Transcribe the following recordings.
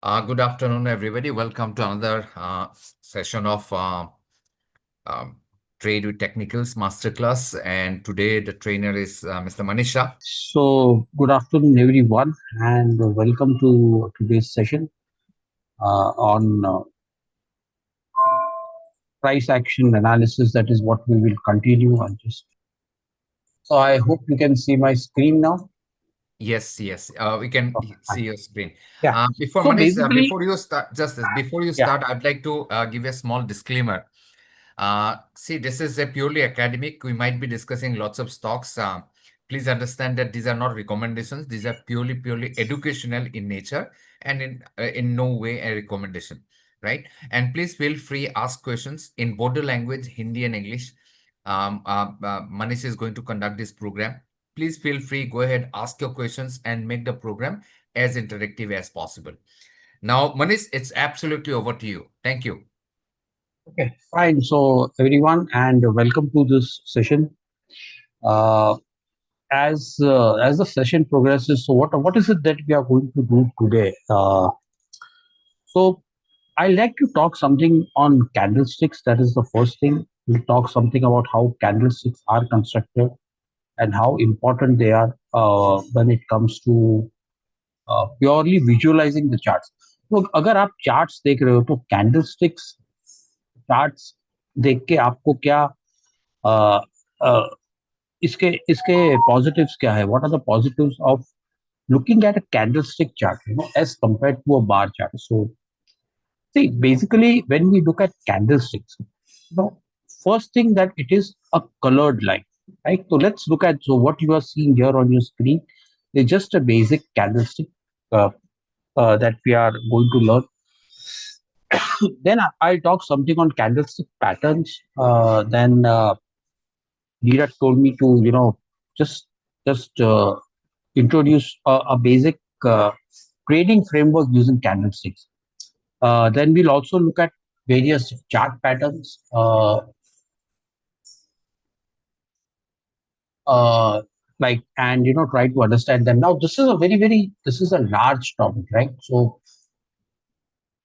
Good afternoon, everybody. Welcome to another session of um, Trade with Technicals Masterclass. And today the trainer is Mr. Manisha. So, good afternoon, everyone, and welcome to today's session on price action analysis. That is what we will continue on. Just so, I hope you can see my screen now. Yes, yes. We can Okay, see fine. your screen. Yeah. Before So Manish, basically, before you start, just this, before you yeah. start, I'd like to give a small disclaimer. See, this is a purely academic. We might be discussing lots of stocks. Please understand that these are not recommendations. These are purely educational in nature and in no way a recommendation, right? And please feel free ask questions in both the language, Hindi and English. Manish is going to conduct this program. Please feel free, go ahead, ask your questions and make the program as interactive as possible. Now, Manish, it's absolutely over to you. Thank you. Okay, fine. So, everyone, and welcome to this session. Uh, as the session progresses, so what is it that we are going to do today? So I like to talk something on candlesticks. That is the first thing. We'll talk something about how candlesticks are constructed and how important they are when it comes to purely visualizing the charts. तो अगर आप charts देख रहे हो तो candlesticks charts देख के आपको क्या अ, अ, इसके इसके positives क्या है? What are the positives of looking at a candlestick chart, as compared to a bar chart? So see, basically, when we look at candlesticks, first thing that it is a colored line, right? So let's look at what you are seeing here on your screen is just a basic candlestick uh, that we are going to learn. Then I'll talk something on candlestick patterns. Then Neeraj told me to, just just introduce a basic trading framework using candlesticks. Then we'll also look at various chart patterns, uh, like, and try to understand them. Now, this is a large topic, right? So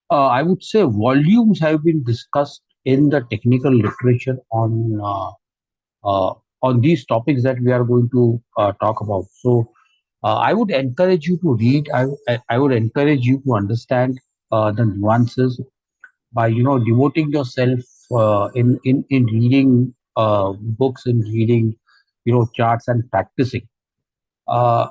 I would say volumes have been discussed in the technical literature uh, on these topics that we are going to talk about. So I would encourage you to read. I would encourage you to understand the nuances by devoting yourself in reading books, in reading charts and practicing. Uh,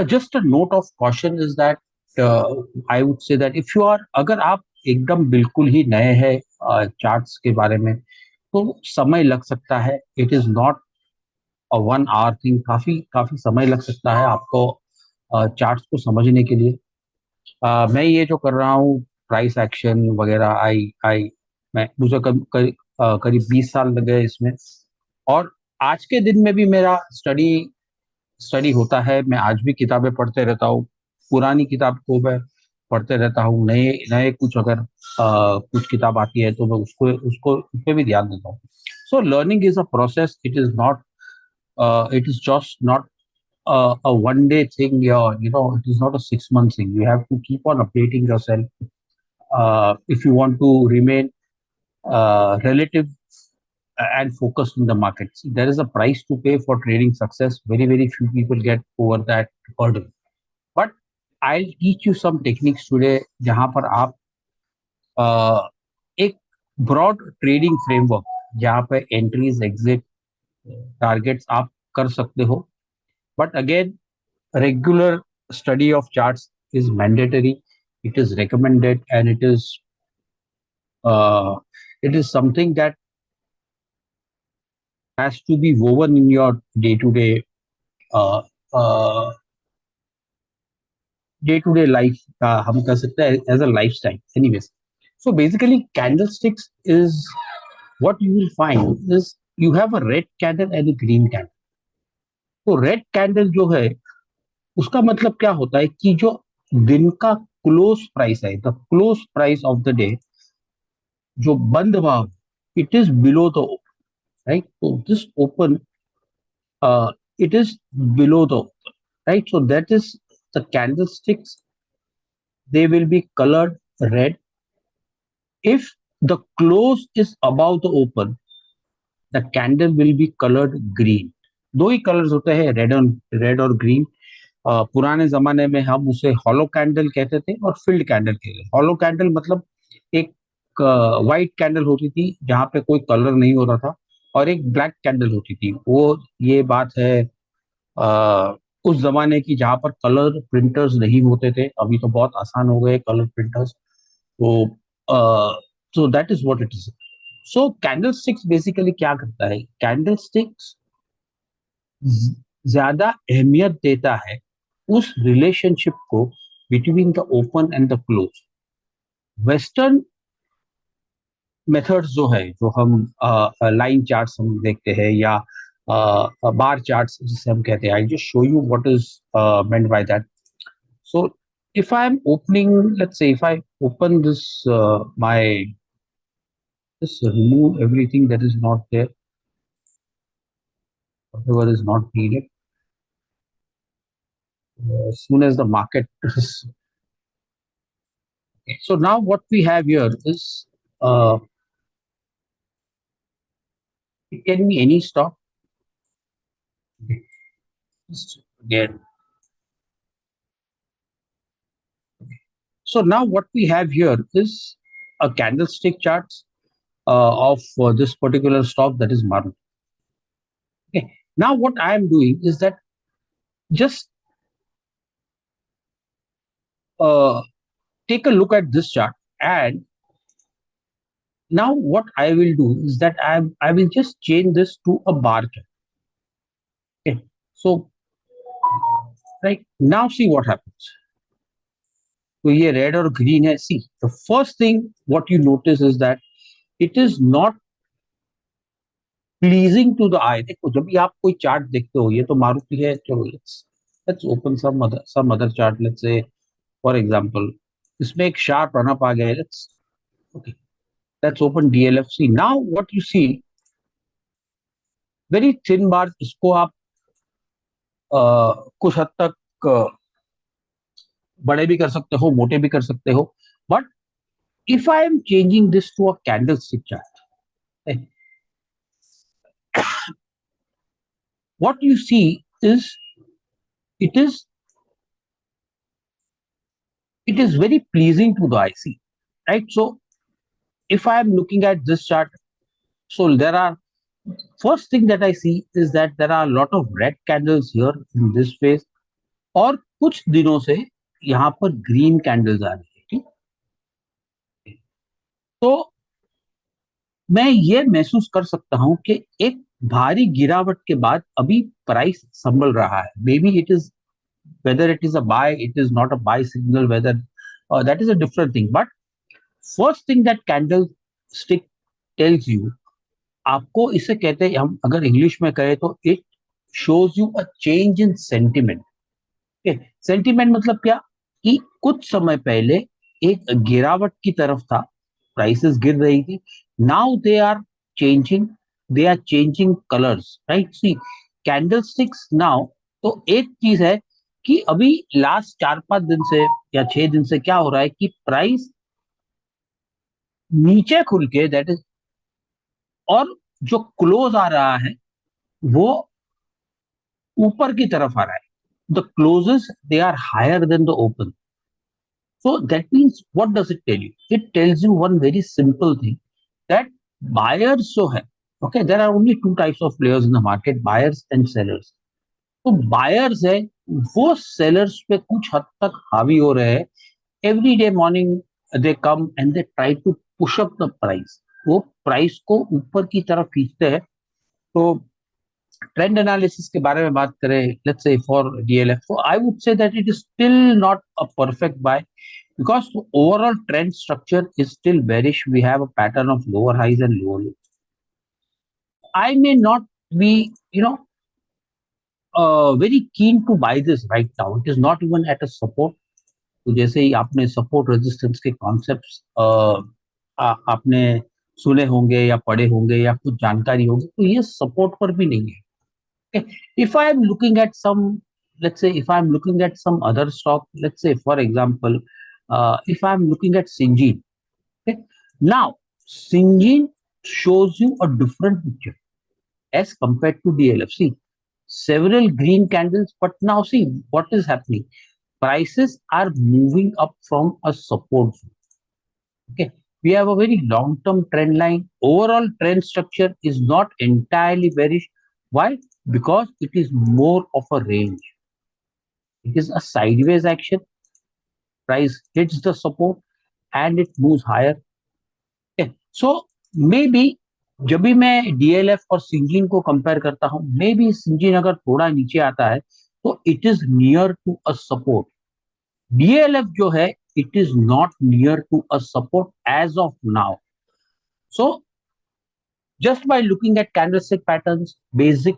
just a note of caution is that uh, I would say that if you are अगर आप एकदम बिल्कुल ही नए हैं charts के बारे में तो समय लग सकता है. It is not a 1 hour thing. काफी काफी समय लग सकता है आपको चार्ट्स को समझने के लिए. मैं ये जो कर रहा हूँ प्राइस एक्शन वगैरह, आई आई मैं मुझे करीब 20 साल लग गए इसमें. और आज के दिन में भी मेरा स्टडी स्टडी होता है. मैं आज भी किताबें पढ़ते रहता हूँ. पुरानी किताब को मैं पढ़ते रहता हूँ. नए नए कुछ अगर कुछ किताब आती है तो मैं उसको उसको उस पे भी ध्यान देता हूँ. So learning is a process. It is just not a 1 day thing. Yeah, it is not a 6 month thing. You have to keep on updating yourself if you want to remain relative and focused in the market. See, there is a price to pay for trading success. Very few people get over that hurdle. But I'll teach you some techniques today जहाँ पर आप uh, एक broad trading framework जहाँ पे entries exit targets आप कर सकते हो. But again regular study of charts is mandatory. It is recommended, and uh, it is something that has to be woven in your day-to-day uh, uh, day-to-day life. हम कह सकते हैं as a lifestyle. Anyways, so basically, candlesticks is what you will find is you have a red candle and a green candle. तो red candle जो है उसका मतलब क्या होता है कि जो दिन का क्लोज प्राइस है, the close price of the day, जो बंद भाव, it is below the open, right? तो this open, it is below the open, right? So that is the candlesticks they will be colored red. If the close is above the open, the candle will be colored green. दो ही colours होते हैं, red और green. पुराने जमाने में हम उसे hollow candle कहते थे और फिल्ड कैंडल कहते थे. हॉलो कैंडल मतलब एक वाइट कैंडल होती थी जहाँ पे कोई कलर नहीं होता था, और एक ब्लैक कैंडल होती थी. वो ये बात है उस जमाने की जहाँ पर कलर प्रिंटर्स नहीं होते थे. अभी तो बहुत आसान हो गए कलर प्रिंटर्स. तो सो that is what it is. So candle sticks basically क्या करता है, कैंडल स्टिक्स ज्यादा अहमियत देता है उस रिलेशनशिप को between the open and the close. Western methods जो है, जो हम लाइन चार्ट्स हम देखते हैं या बार चार्ट्स जिसे हम कहते हैं, I just show you what is meant by that. So if I am opening, let's say if I open this my just remove everything that is not there, whatever is not needed, as soon as the market is. Okay. So now what we have here is it can be any stock. Okay. Just again. So now what we have here is a candlestick charts of this particular stock, that is Maruti. Okay. Now what I am doing is that just uh, take a look at this chart, and now what I will do is that I will just change this to a bar chart. Okay. So right now see what happens. तो ये red और green है. See the first thing what you notice is that it is not pleasing to the eye. देखो जब भी आप कोई chart देखते हो, ये तो मारुति है, चलो let's open some other chart. Let's say for example इसमें एक शार्प रन अप आ गया है. Let's okay, let's open DLFC. Now what you see, very thin bar. इसको आप कुछ हद तक बड़े भी कर सकते हो, मोटे भी कर सकते हो. But if I am changing this to a candlestick chart, what you see is it is it is very pleasing to the eye. See, right? So if I am looking at this chart, so there are, first thing that I see is that there are a lot of red candles here in this phase, और कुछ दिनों से यहाँ पर green candles आ रही है. ठीक, तो मैं ये महसूस कर सकता हूं कि एक भारी गिरावट के बाद अभी प्राइस संभल रहा है. May be it is, whether it is a buy, it is not a buy signal, whether that is a different thing. But first thing that candlestick tells you, आपको इसे कहते हैं, हम अगर इंग्लिश में कहें तो it shows you a change in sentiment. Sentiment मतलब क्या, कि कुछ समय पहले एक गिरावट की तरफ था, प्राइसेस गिर रही थी. Now changing they are changing colours. Right, see candlesticks now. तो एक चीज है कि अभी लास्ट 4-5 दिन से या 6 दिन से क्या हो रहा है कि प्राइस नीचे खुल के, दैट इज, और जो क्लोज आ रहा है वो ऊपर की तरफ आ रहा है. The closes they are higher than the open. So that means what does it tell you? It tells you one very simple thing, that buyers जो है, okay, there are only two types of players in the market, buyers and sellers. तो buyers है वो sellers पे कुछ हद तक हावी हो रहे हैं. Every day morning they come and they try to push up the price. वो प्राइस को ऊपर की तरफ खींचते हैं. तो ट्रेंड एनालिसिस के बारे में बात करें, let's say for DLF, so I would say that it is still not a perfect buy, because the overall trend structure is still bearish. We have a pattern of lower highs and lower lows. I may not be, very keen to buy this right now. It is not even at a support. तो जैसे ही आपने support resistance के concepts आपने सुने होंगे या पढ़े होंगे या कुछ जानकारी होगी, तो ये सपोर्ट पर भी नहीं है. If I am looking at some, let's say if I am looking at some other stock, let's say for example If I'm looking at Syngene, okay, now Syngene shows you a different picture as compared to DLFC. Several green candles, but now see what is happening. Prices are moving up from a support zone. Okay, we have a very long-term trend line. Overall trend structure is not entirely bearish. Why? Because it is more of a range. It is a sideways action. Price hits the support and it moves higher. Okay. So maybe जब भी मैं DLF और सिंजीन को compare करता हूं, may be Syngene अगर थोड़ा नीचे आता है तो it is near to a support. DLF जो है it is not near to a support as of now. So just by looking at candlestick patterns, basic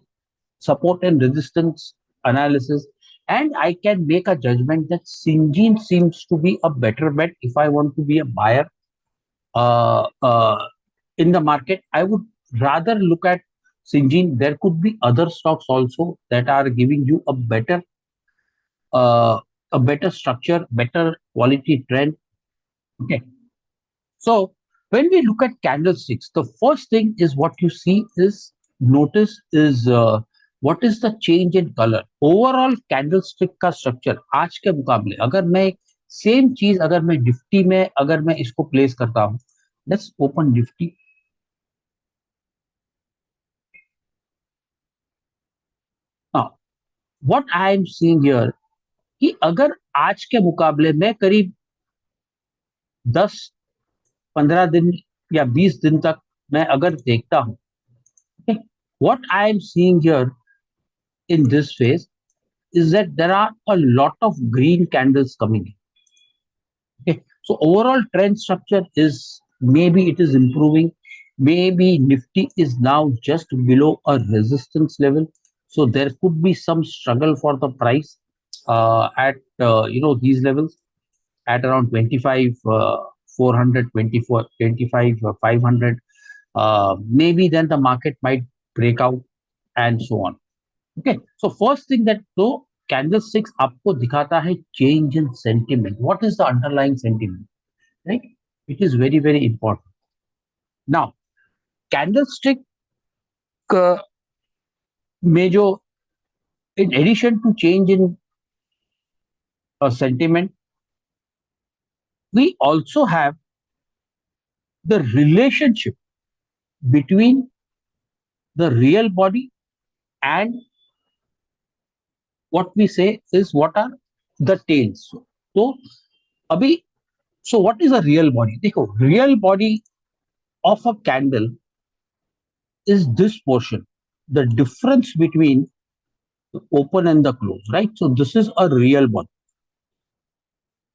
support and resistance analysis, and I can make a judgment that Syngene seems to be a better bet if I want to be a buyer uh, uh, in the market. I would rather look at Syngene. There could be other stocks also that are giving you uh, a better structure, better quality trend. Okay, so when we look at candlesticks, the first thing is what you see is notice is what is the change in color. Overall candlestick का structure आज के मुकाबले अगर मैं same चीज अगर मैं Nifty में अगर मैं इसको प्लेस करता हूँ, let's open Nifty. Now what I am seeing here कि अगर आज के मुकाबले में करीब 10-15 दिन या 20 दिन तक मैं अगर देखता हूँ, what I am seeing here in this phase is that there are a lot of green candles coming in. Okay, so overall trend structure is maybe it is improving. Maybe Nifty is now just below a resistance level, so there could be some struggle for the price at these levels at around 25 400 24 25 500. Maybe then the market might break out and so on. Okay, so first thing that तो candlesticks आपको दिखाता है change in sentiment. What is the underlying sentiment? Right? It is very very important. Now candlestick uh, में जो in addition to change in sentiment, we also have the relationship between the real body and what we say is what are the tails. तो अभी so what is a real body? देखो real body of a candle is this portion, the difference between the open and the close, right? So this is a real body.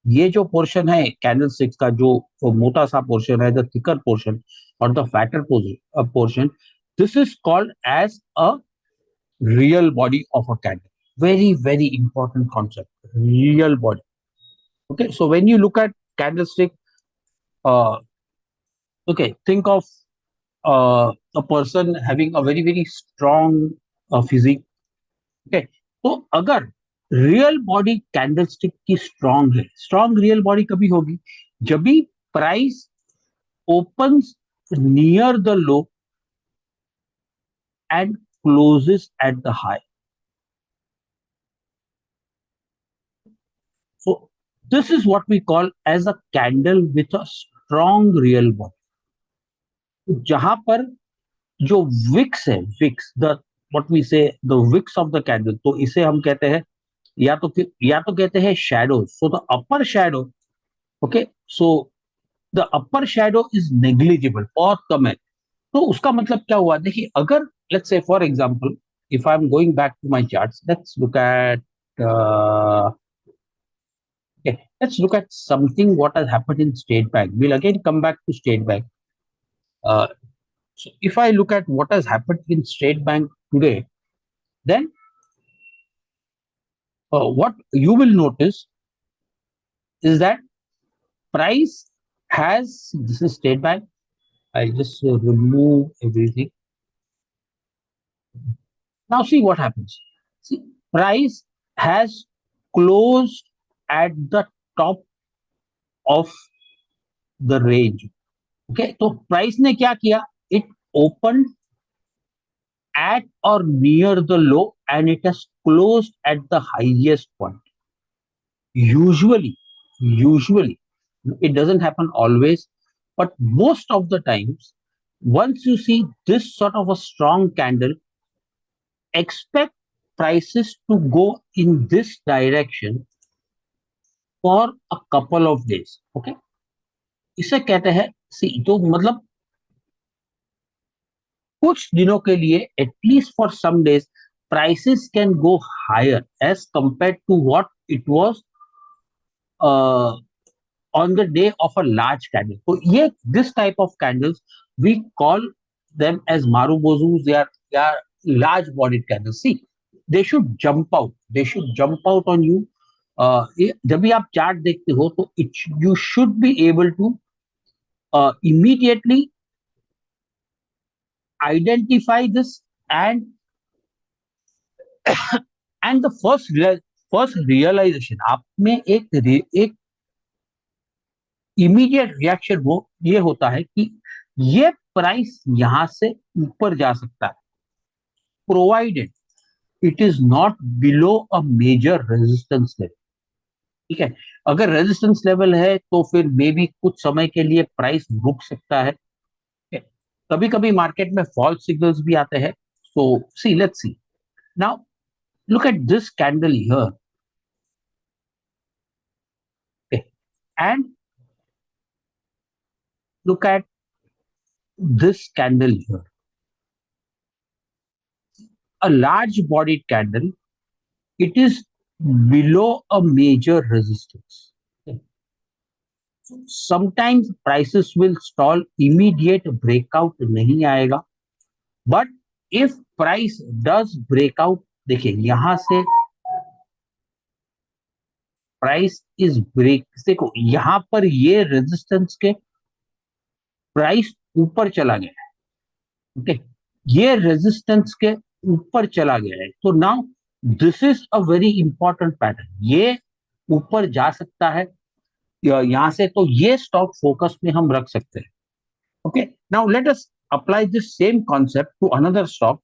ये जो portion है candle sticks का जो मोटा सा portion है, the thicker portion और the fatter portion, this is called as a real body of a candle. Very very important concept, real body. Okay, so when you look at candlestick, okay, think of a person having a very very strong physique. Okay, तो अगर real body candlestick की strong है, strong real body कभी होगी जब भी price opens near the low and closes at the high. So this is what we call as a candle with a strong real body. जहां पर जो wicks है, wicks the what we say the wicks of the candle, तो इसे हम कहते हैं या तो कहते हैं shadow. So the upper shadow, okay, so the upper shadow is negligible, बहुत कम है. तो उसका मतलब क्या हुआ, देखिए अगर let's say for example if I'm going back to my charts, let's look at something what has happened in State Bank. We'll again come back to State Bank. So if I look at what has happened in State Bank today, then what you will notice is that price has, this is State Bank. I just remove everything. Now see what happens. See, price has closed at the top of the range. Okay, तो price ने क्या किया? It opened at or near the low and it has closed at the highest point. Usually, it doesn't happen always, but most of the times, once you see this sort of a strong candle, expect prices to go in this direction for a couple of days. Okay, इसे कहते हैं सी, तो मतलब कुछ दिनों के लिए at least for some days prices can go higher as compared to what it was uh, on the day of a large candle. So yeah, this type of candles we call them as marubozus. They are large bodied candles. See, they should jump out. They should jump out on you. जब भी आप chart देखते हो तो you should be able to immediately identify this and the first realization आप में एक immediate reaction वो ये होता है कि ये प्राइस यहां से ऊपर जा सकता है, provided it is not below a major resistance level. ठीक है, अगर रेजिस्टेंस लेवल है तो फिर मे बी कुछ समय के लिए प्राइस रुक सकता है. कभी कभी मार्केट में फॉल्स सिग्नल्स भी आते हैं. So see, let's see now, look at this candle here. Okay, and look at this candle here, a large bodied candle. It is below a major resistance. Okay. Sometimes prices will stall, immediate breakout नहीं आएगा, but if price does break out, देखिए यहां से price is break, देखो यहां पर ये resistance के प्राइस ऊपर चला गया है. ओके, ये रेजिस्टेंस के ऊपर चला गया है, तो now this is a very important pattern. ये ऊपर जा सकता है यहां से, तो ये स्टॉक फोकस में हम रख सकते हैं. Okay, now let us apply this same concept to another stock.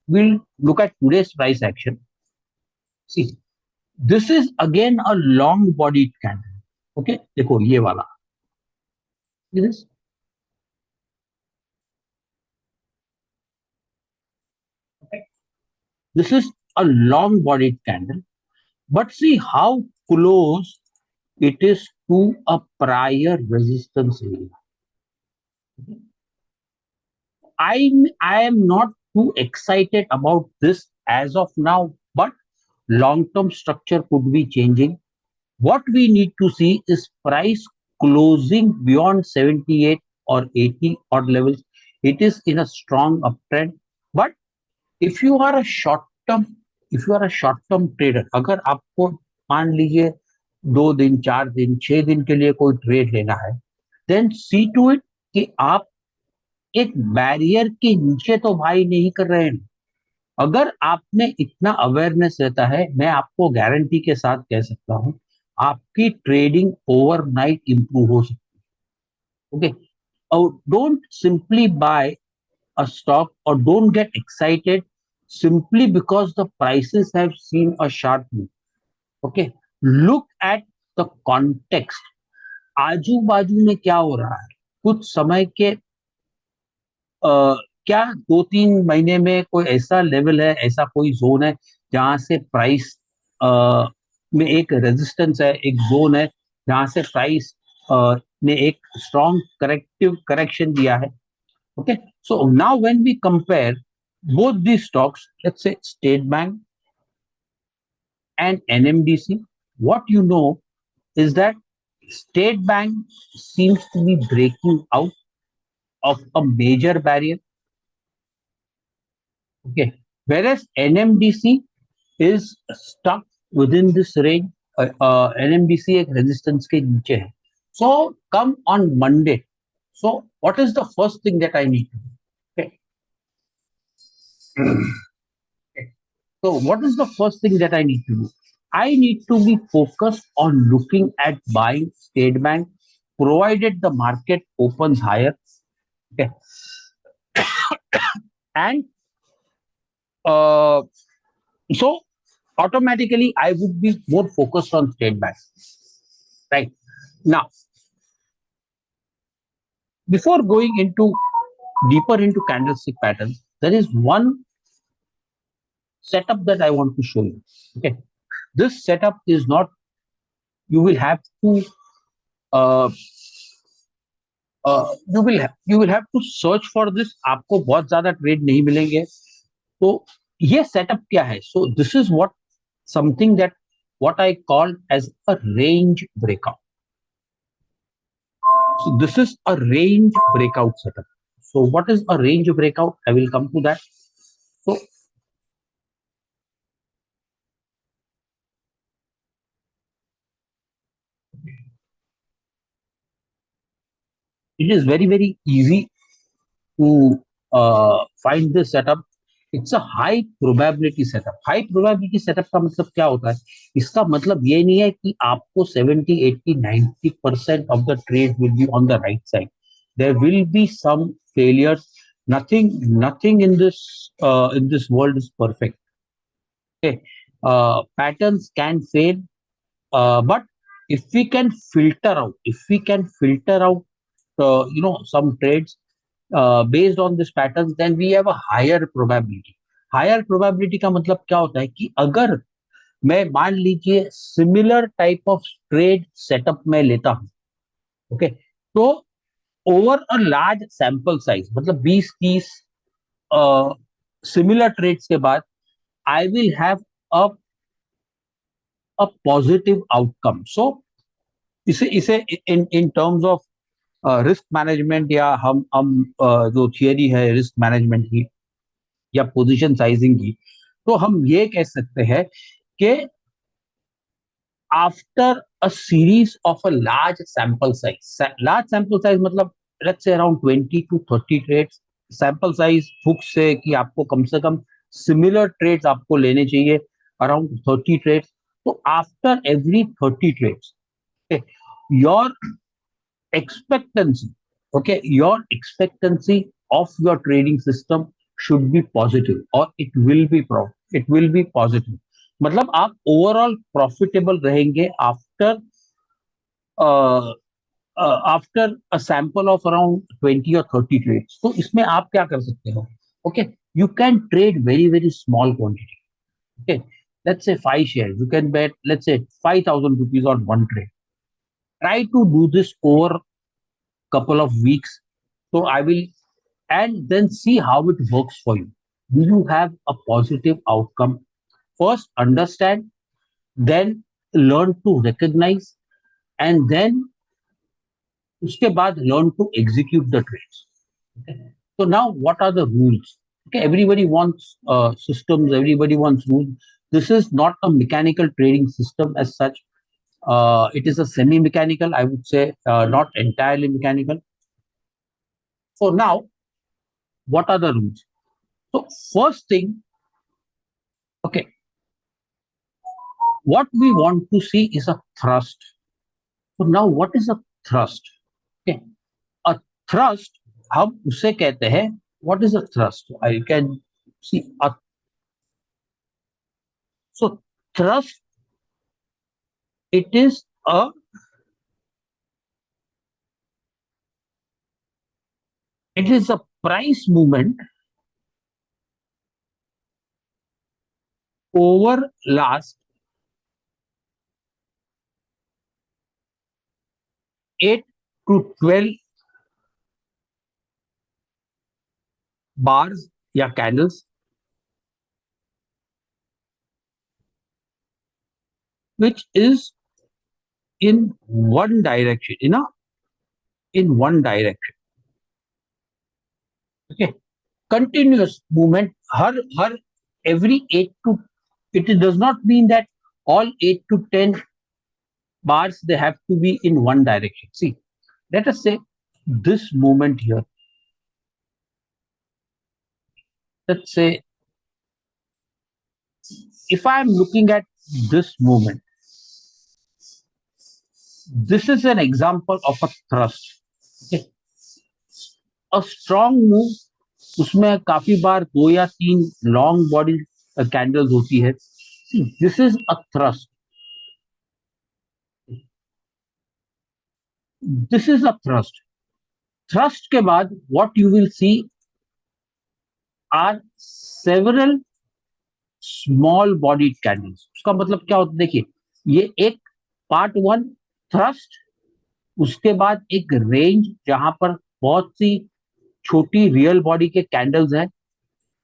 we'll look at today's price action. See, this is again a long bodied candle. Okay, देखो ये वाला, this, okay, this is a long bodied candle, but see how close it is to a prior resistance area. I am not too excited about this as of now, but long-term structure could be changing. What we need to see is price closing beyond 78 or 80 odd levels. It is in a strong uptrend. But if you are a short term, if you are a short term trader, अगर आपको मान लीजिए 2 दिन 4 दिन 6 दिन के लिए कोई ट्रेड लेना है, then see to it कि आप एक बैरियर के नीचे तो भाई नहीं कर रहे हैं. अगर आप में इतना अवेयरनेस रहता है, मैं आपको गारंटी के साथ कह सकता हूं आपकी ट्रेडिंग ओवरनाइट इंप्रूव हो सकती है. ओके, और don't simply buy a stock or don't get excited simply because the prices have seen a sharp move. Okay, look at the context. आजू बाजू में क्या हो रहा है, कुछ समय के क्या 2-3 महीने में कोई ऐसा लेवल है, ऐसा कोई जोन है जहां से प्राइस में एक रेजिस्टेंस है, एक जोन है जहां से प्राइस ने एक स्ट्रॉन्ग करेक्टिव करेक्शन दिया है. Okay, so now when we compare both these stocks, let's say State Bank and NMDC, what you know is that State Bank seems to be breaking out of a major barrier. Okay, whereas NMDC is stuck within this range. NMDC एक resistance के नीचे है. So come on Monday. So what is the first thing that I need to do? Okay. Okay. So what is the first thing that I need to do? I need to be focused on looking at buying state bank provided the market opens higher. Okay. And uh, so automatically I would be more focused on state bank. Right. Now, before going into deeper into candlestick patterns, there is one setup that I want to show you. Okay. This setup is not, you will have to uh, you will have to search for this. आपको बहुत ज्यादा trade नहीं मिलेंगे. तो ये setup क्या है? So this is something that what I call as a range breakout. So this is a range breakout setup. So what is a range breakout? I will come to that. So it is very easy to find this setup. It's a high probability setup. High probability setup का मतलब क्या होता है? इसका मतलब ये नहीं है कि आपको 70, 80, 90% of the trade will be on the right side. There will be some failures. Nothing in this world is perfect. Okay, patterns can fail, but if we can filter out, some trades based on this patterns, then we have a higher probability. Higher probability का मतलब क्या होता है कि अगर मैं मान लीजिए similar type of trade setup में लेता हूं, ओके, तो over a large sample size मतलब 20-30 सिमिलर ट्रेड्स के बाद I will have a a positive outcome. So इसे इसे in terms of risk management, या हम जो थियरी है रिस्क मैनेजमेंट की या पोजीशन साइजिंग की, तो हम ये कह सकते हैं कि after a series of a large sample size मतलब let's say around 20 to 30 trades, sample size बुक से कि आपको कम से कम सिमिलर ट्रेड्स आपको लेने चाहिए अराउंड 30 ट्रेड्स. तो after every 30 trades, your expectancy, okay, your expectancy of your trading system should be positive, or it will be positive. मतलब आप ओवरऑल प्रॉफिटेबल रहेंगे after a sample of around 20 और 30 trades. तो इसमें आप क्या कर सकते हो? Okay, you can trade very small quantity. Okay, let's say 5 shares, you can bet, let's say 5,000 rupees on one trade. Try to do this over couple of weeks. So I will, and then see how it works for you. Do you have a positive outcome? First, understand, then learn to recognize, and then उसके बाद learn to execute the trades. Okay? So now, what are the rules? Okay, everybody wants systems. Everybody wants rules. This is not a mechanical trading system as such. It is a semi-mechanical, I would say, not entirely mechanical. So now, what are the rules? So first thing, okay, what we want to see is a thrust. So now what is a thrust? Okay, a thrust, हम उसे कहते हैं, what is a thrust? I can see a, so thrust, it is a, it is a price movement over last 8 to 12 bars या candles, which is in one direction, in one direction. Okay, continuous movement, her every 8 to, it does not mean that all 8 to 10 bars they have to be in one direction. See, let us say this movement here, let's say if I am looking at this movement, this is an example of a thrust. Okay, a strong move, उसमें काफी बार दो या तीन long body candles होती है. This is a thrust. This is a thrust. Thrust के बाद what you will see are several small body candles. उसका मतलब क्या होता है, देखिए, ये एक पार्ट वन थ्रस्ट, उसके बाद एक रेंज जहां पर बहुत सी छोटी रियल बॉडी के कैंडल्स हैं,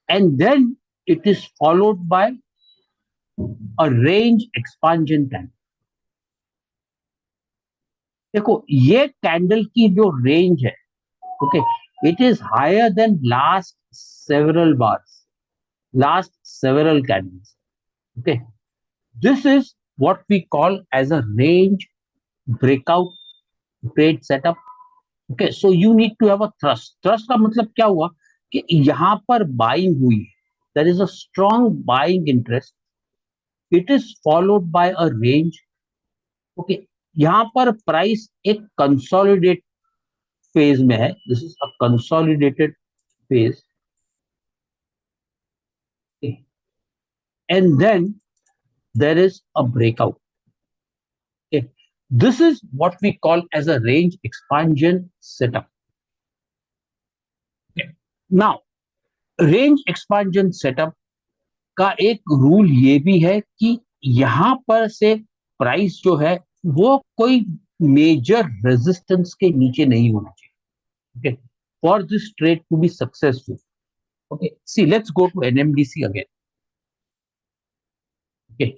and then it is followed by a range expansion candle. देखो, ये कैंडल की जो रेंज है, okay, it is higher than last several bars, last several candles. Okay, this is what we call as a range breakout trade setup. Okay, so you need to have a thrust. Thrust का मतलब क्या हुआ कि यहां पर buying हुई, there is a strong buying interest, it is followed by a range. Okay, यहाँ पर प्राइस एक कंसोलिडेट फेज में है. This is a consolidated phase, and then there is a breakout. Okay. This is what we call as a range expansion setup. Okay. Now, range expansion setup का एक rule ये भी है कि यहां पर से प्राइस जो है वो कोई मेजर रेजिस्टेंस के नीचे नहीं होना चाहिए. Okay, for this trade to be successful. Okay, see let's go to NMDC again. Okay,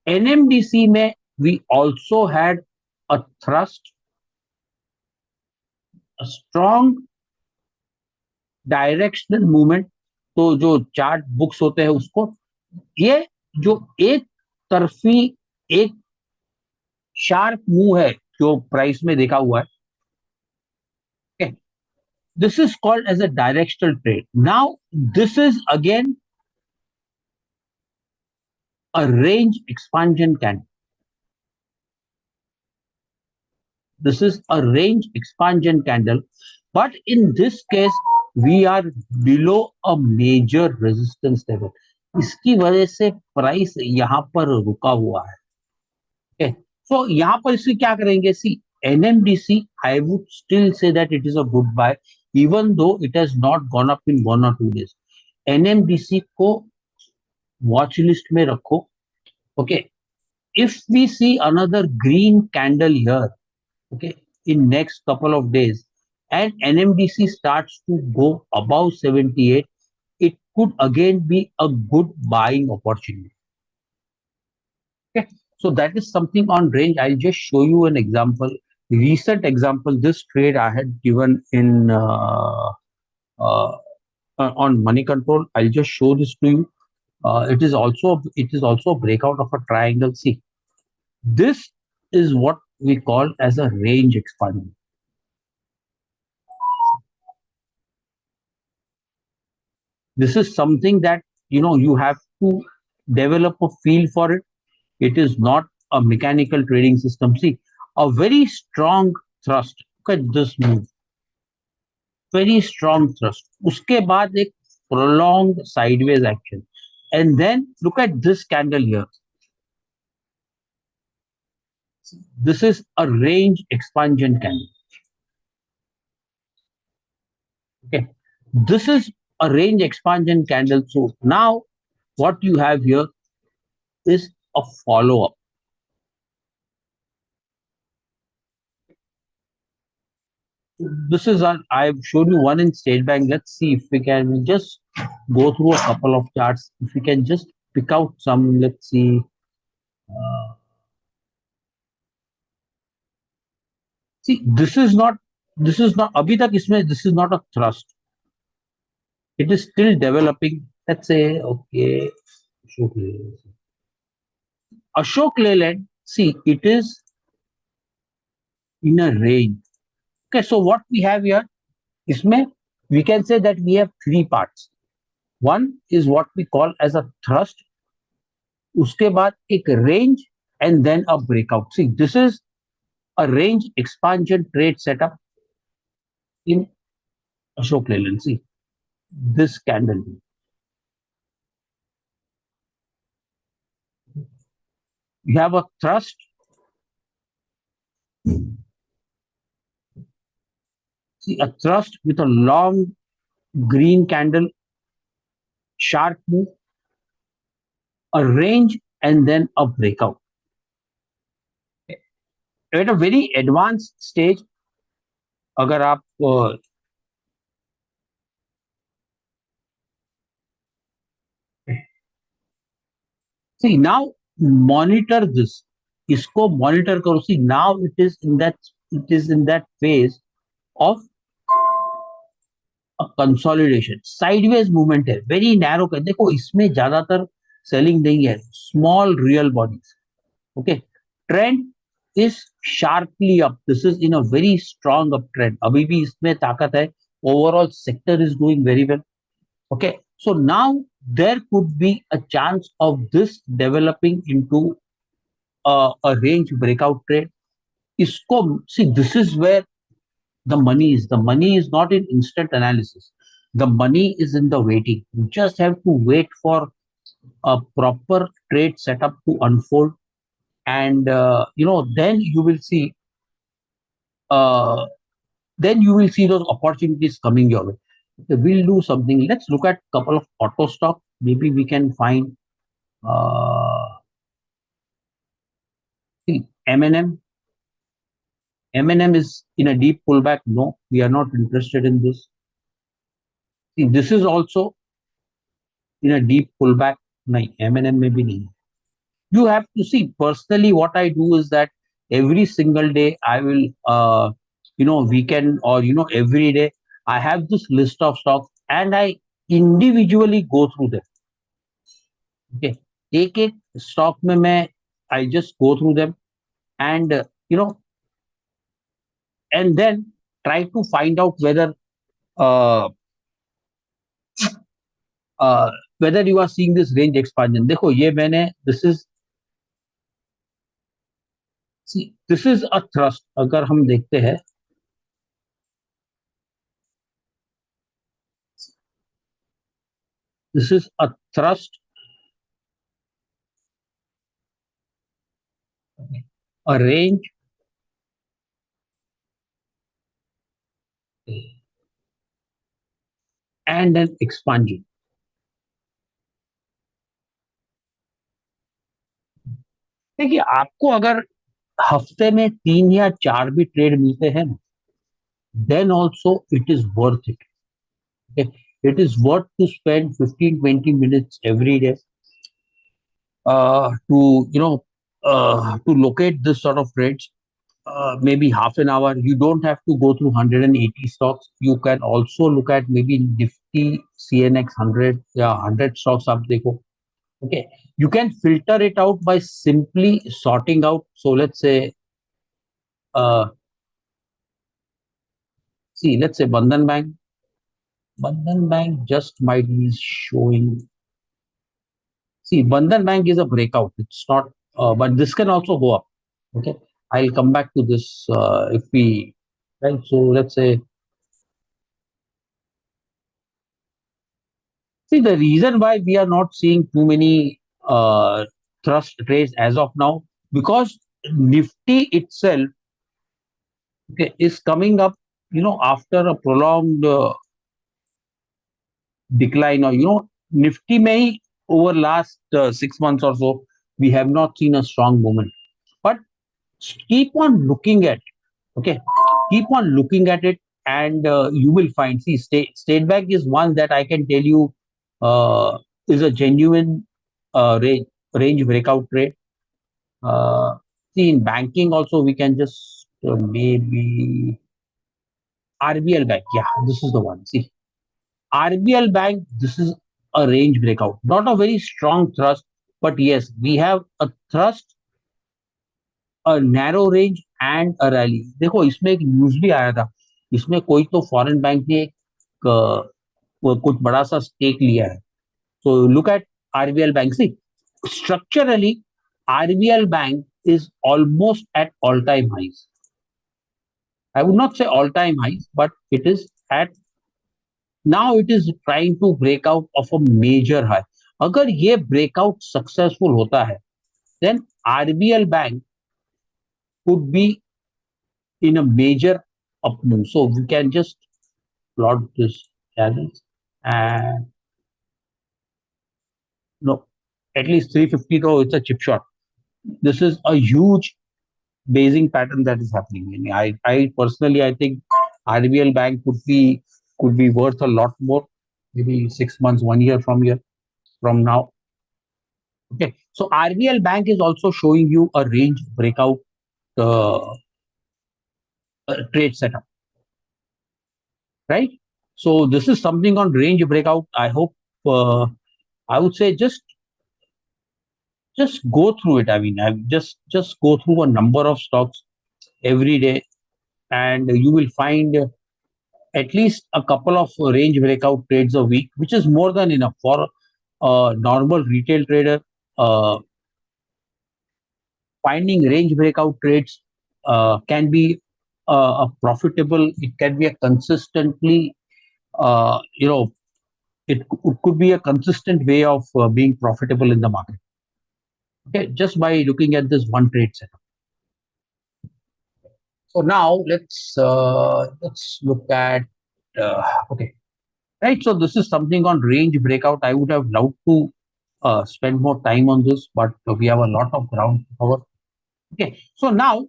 NMDC में we also had a thrust, a strong directional movement. तो जो चार्ट बुक्स होते हैं उसको, ये जो एक तरफी एक शार्प मूव है जो प्राइस में देखा हुआ है, this is called as a directional trade. Now this is again a range expansion candle. This is a range expansion candle, but in this case we are below a major resistance level. इसकी वजह से price यहाँ पर रुका हुआ है. Okay. So यहाँ पर इसे क्या करेंगे, सी NMDC I would still say that it is a good buy even though it has not gone up in 1 or 2 days. NMDC को watch list में रखो. Okay, if we see another green candle here, okay, in next couple of days, and NMDC starts to go above 78, it could again be a good buying opportunity. Okay, so that is something on range. I'll just show you an example, recent example. This trade I had given in uh, on money control. I'll just show this to you. It is also a breakout of a triangle. See, this is what we call as a range expansion. This is something that you have to develop a feel for it. It is not a mechanical trading system. See, a very strong thrust. Look at this move. Very strong thrust. Uske baad ek prolonged sideways action. And then look at this candle here. This is a range expansion candle. Okay. This is a range expansion candle. So now what you have here is a follow up. This is I've shown you one in State Bank. Let's see if we can just go through a couple of charts. If we can just pick out some, let's see. Uh, See, this is not abhi tak isme, this is not a thrust. It is still developing. Let's say, okay, Ashok Leyland. Ashok Leyland, see, it is in a range. Okay, so what we have here, isme, we can say that we have three parts. One is what we call as a thrust. उसके बाद एक range and then a breakout. See, this is a range expansion trade setup in Ashok Leyland. See, this candle. You have a thrust. See, a thrust with a long green candle, sharp move, a range, and then a breakout. At a very advanced stage, अगर आप see now monitor this. इसको monitor करो. See now it is in that phase of a consolidation. Sideways movement है. Very narrow. देखो इसमें ज्यादातर selling नहीं है. Small real bodies. Okay. Trend is sharply up. This is in a very strong uptrend. अभी भी इसमें ताकत है. Overall sector is doing very well. Okay. So now there could be a chance of this developing into a range breakout trade. इसको see this is where the money is. The money is not in instant analysis. The money is in the waiting. You just have to wait for a proper trade setup to unfold, and then you will see. Then you will see those opportunities coming your way. Okay, we'll do something. Let's look at a couple of auto stock. Maybe we can find see M&M. M&M is in a deep pullback. No, we are not interested in this. See, this is also in a deep pullback. No, M&M maybe nahi. You have to see personally what I do is that every single day I will weekend or every day I have this list of stocks and I individually go through them. Okay, एक एक stock में मैं I just go through them and and then try to find out uh, whether you are seeing this range expansion. देखो ये मैंने this is a thrust. अगर हम देखते हैं this is a thrust, a range, and an expansion. देखिए आपको अगर हफ्ते में 3 या 4 भी ट्रेड मिलते हैं ना, then also it is worth it. Okay? It is worth to spend 15-20 minutes every day to locate this sort of trades. Maybe half an hour. You don't have to go through 180 stocks. You can also look at maybe Nifty CNX 100 या 100 stocks आप देखो. Okay, you can filter it out by simply sorting out. So let's say let's say Bandhan Bank. Bandhan Bank just might be showing. See, Bandhan Bank is a breakout. It's not, but this can also go up. Okay, I'll come back to this if we right. So let's say, see the reason why we are not seeing too many thrust trades as of now, because Nifty itself, okay, is coming up, after a prolonged decline, or Nifty may over last 6 months or so, we have not seen a strong movement. But keep on looking at, okay, keep on looking at it, and you will find. See, State Bank is one that I can tell you is a genuine range breakout trade. See, in banking also we can just maybe RBL Bank. Yeah, this is the one. See, RBL Bank, this is a range breakout. Not a very strong thrust, but yes, we have a thrust, a narrow range and a rally. देखो इसमें एक news भी आया था. इसमें कोई तो foreign bank ने कुछ बड़ा सा स्टेक लिया है. So look at RBL Bank. See, Structurally, RBL Bank is almost at all-time highs. I would not say all-time highs, but it is at now it is trying to break out of a major high. अगर ये breakout successful होता है, then RBL Bank could be in a major up move. So we can just plot this channels and no, at least 350 though it's a chip shot. This is a huge basing pattern that is happening. And I personally I think RBL Bank could be worth a lot more, maybe 6 months, 1 year from here from now. Okay, so RBL Bank is also showing you a range breakout uh, trade setup, right? So this is something on range breakout. I hope I would say just go through it. I mean, I just go through a number of stocks every day, and you will find at least a couple of range breakout trades a week, which is more than enough for a normal retail trader. Uh, Finding range breakout trades can be a profitable. It can be a consistently, you know, it could be a consistent way of being profitable in the market. Okay, just by looking at this one trade setup. So now let's look at okay, right. So this is something on range breakout. I would have loved to spend more time on this, but we have a lot of ground to cover. Okay, so now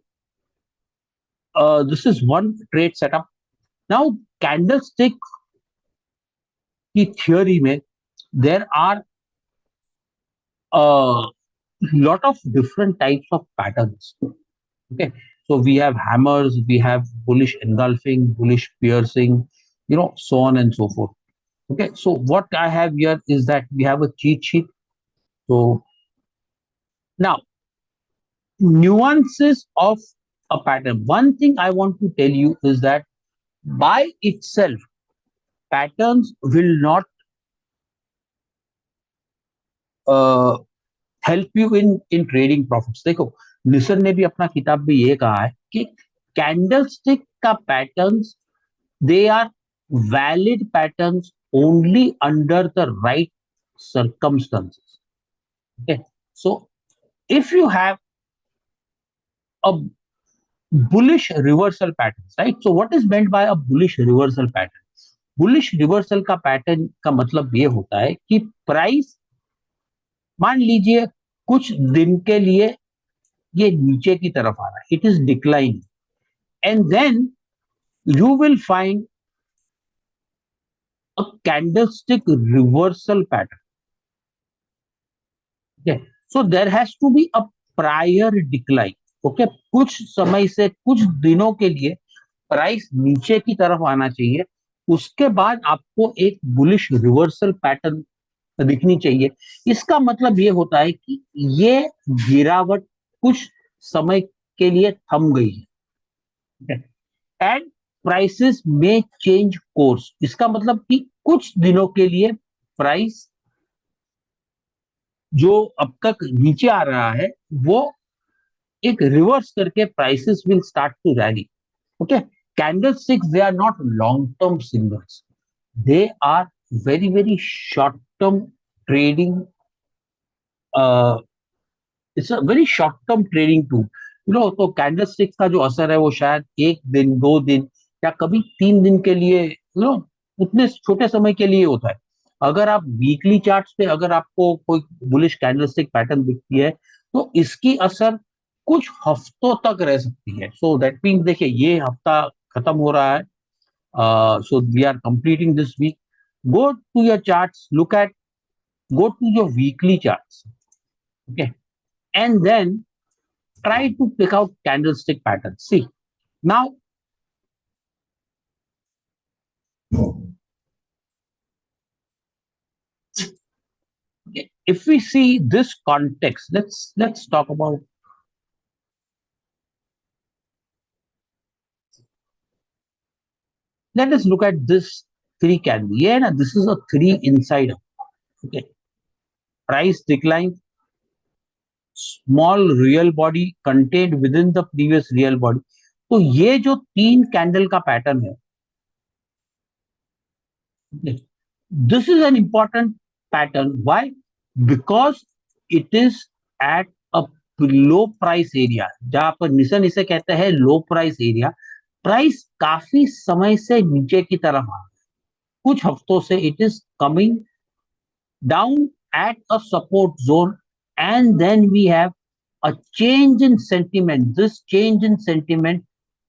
this is one trade setup. Now candlestick की theory में there are a lot of different types of patterns. Okay, so we have hammers, we have bullish engulfing, bullish piercing, so on and so forth. Okay, so what I have here is that we have a cheat sheet. So now nuances of a pattern. One thing I want to tell you is that by itself, patterns will not uh, help you in trading profits. देखो, निसर ने भी अपना किताब में ये कहा है कि कैंडलस्टिक का patterns they are valid patterns only under the right circumstances. Okay, so if you have a bullish reversal patterns, right? So what is meant by a bullish reversal pattern? Bullish reversal का pattern का मतलब ये होता है कि price मान लीजिए कुछ दिन के लिए ये नीचे की तरफ आ रहा है, it is decline, and then you will find a candlestick reversal pattern. Okay, so there has to be a prior decline. Okay, कुछ समय से कुछ दिनों के लिए प्राइस नीचे की तरफ आना चाहिए, उसके बाद आपको एक बुलिश रिवर्सल पैटर्न दिखनी चाहिए. इसका मतलब ये होता है कि ये गिरावट कुछ समय के लिए थम गई है एंड प्राइसेस में चेंज कोर्स. इसका मतलब कि कुछ दिनों के लिए प्राइस जो अब तक नीचे आ रहा है वो एक रिवर्स करके prices will start to rally. Okay, candlesticks they are not long term signals, they are very very short term trading. It's a very short term trading tool. तो कैंडलस्टिक्स का जो असर है वो शायद 1 दिन 2 दिन या कभी 3 दिन के लिए, उतने छोटे समय के लिए होता है. अगर आप वीकली चार्ट्स पे अगर आपको कोई बुलिश कैंडलस्टिक पैटर्न दिखती है तो इसकी असर कुछ हफ्तों तक रह सकती है. सो दैट मीन्स देखिए ये हफ्ता खत्म हो रहा है, so we are completing this week. Go to your charts, look at, go to your weekly charts, okay, and then try to pick out candlestick patterns. See, now if we see this context, let's talk about, let us look at this three candle. Yeah, this is a three inside. Okay, price decline, small real body contained with in the previous real body. तो ये जो तीन candle का pattern है, this is an important pattern. Why? Because it is at a low price area, जहां पर Neesham इसे कहते हैं लो प्राइस एरिया। प्राइस काफी समय से नीचे की तरफ आ, कुछ हफ्तों से it is coming down at a support zone, and then we have a change in sentiment. This change in sentiment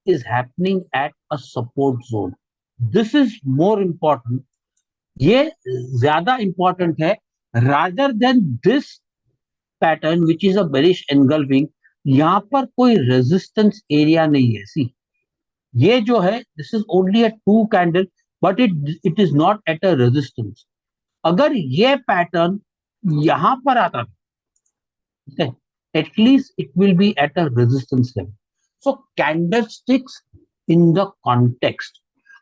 is happening at a support zone. This is more important, ये ज्यादा इंपॉर्टेंट है, rather than this pattern which is a bearish engulfing. यहां पर कोई resistance area नहीं है। सी, ये जो है this is only a two candle, but it is not at a resistance. अगर ये पैटर्न यहां पर आता है, at least it will be at a resistance level. So candlesticks in the context,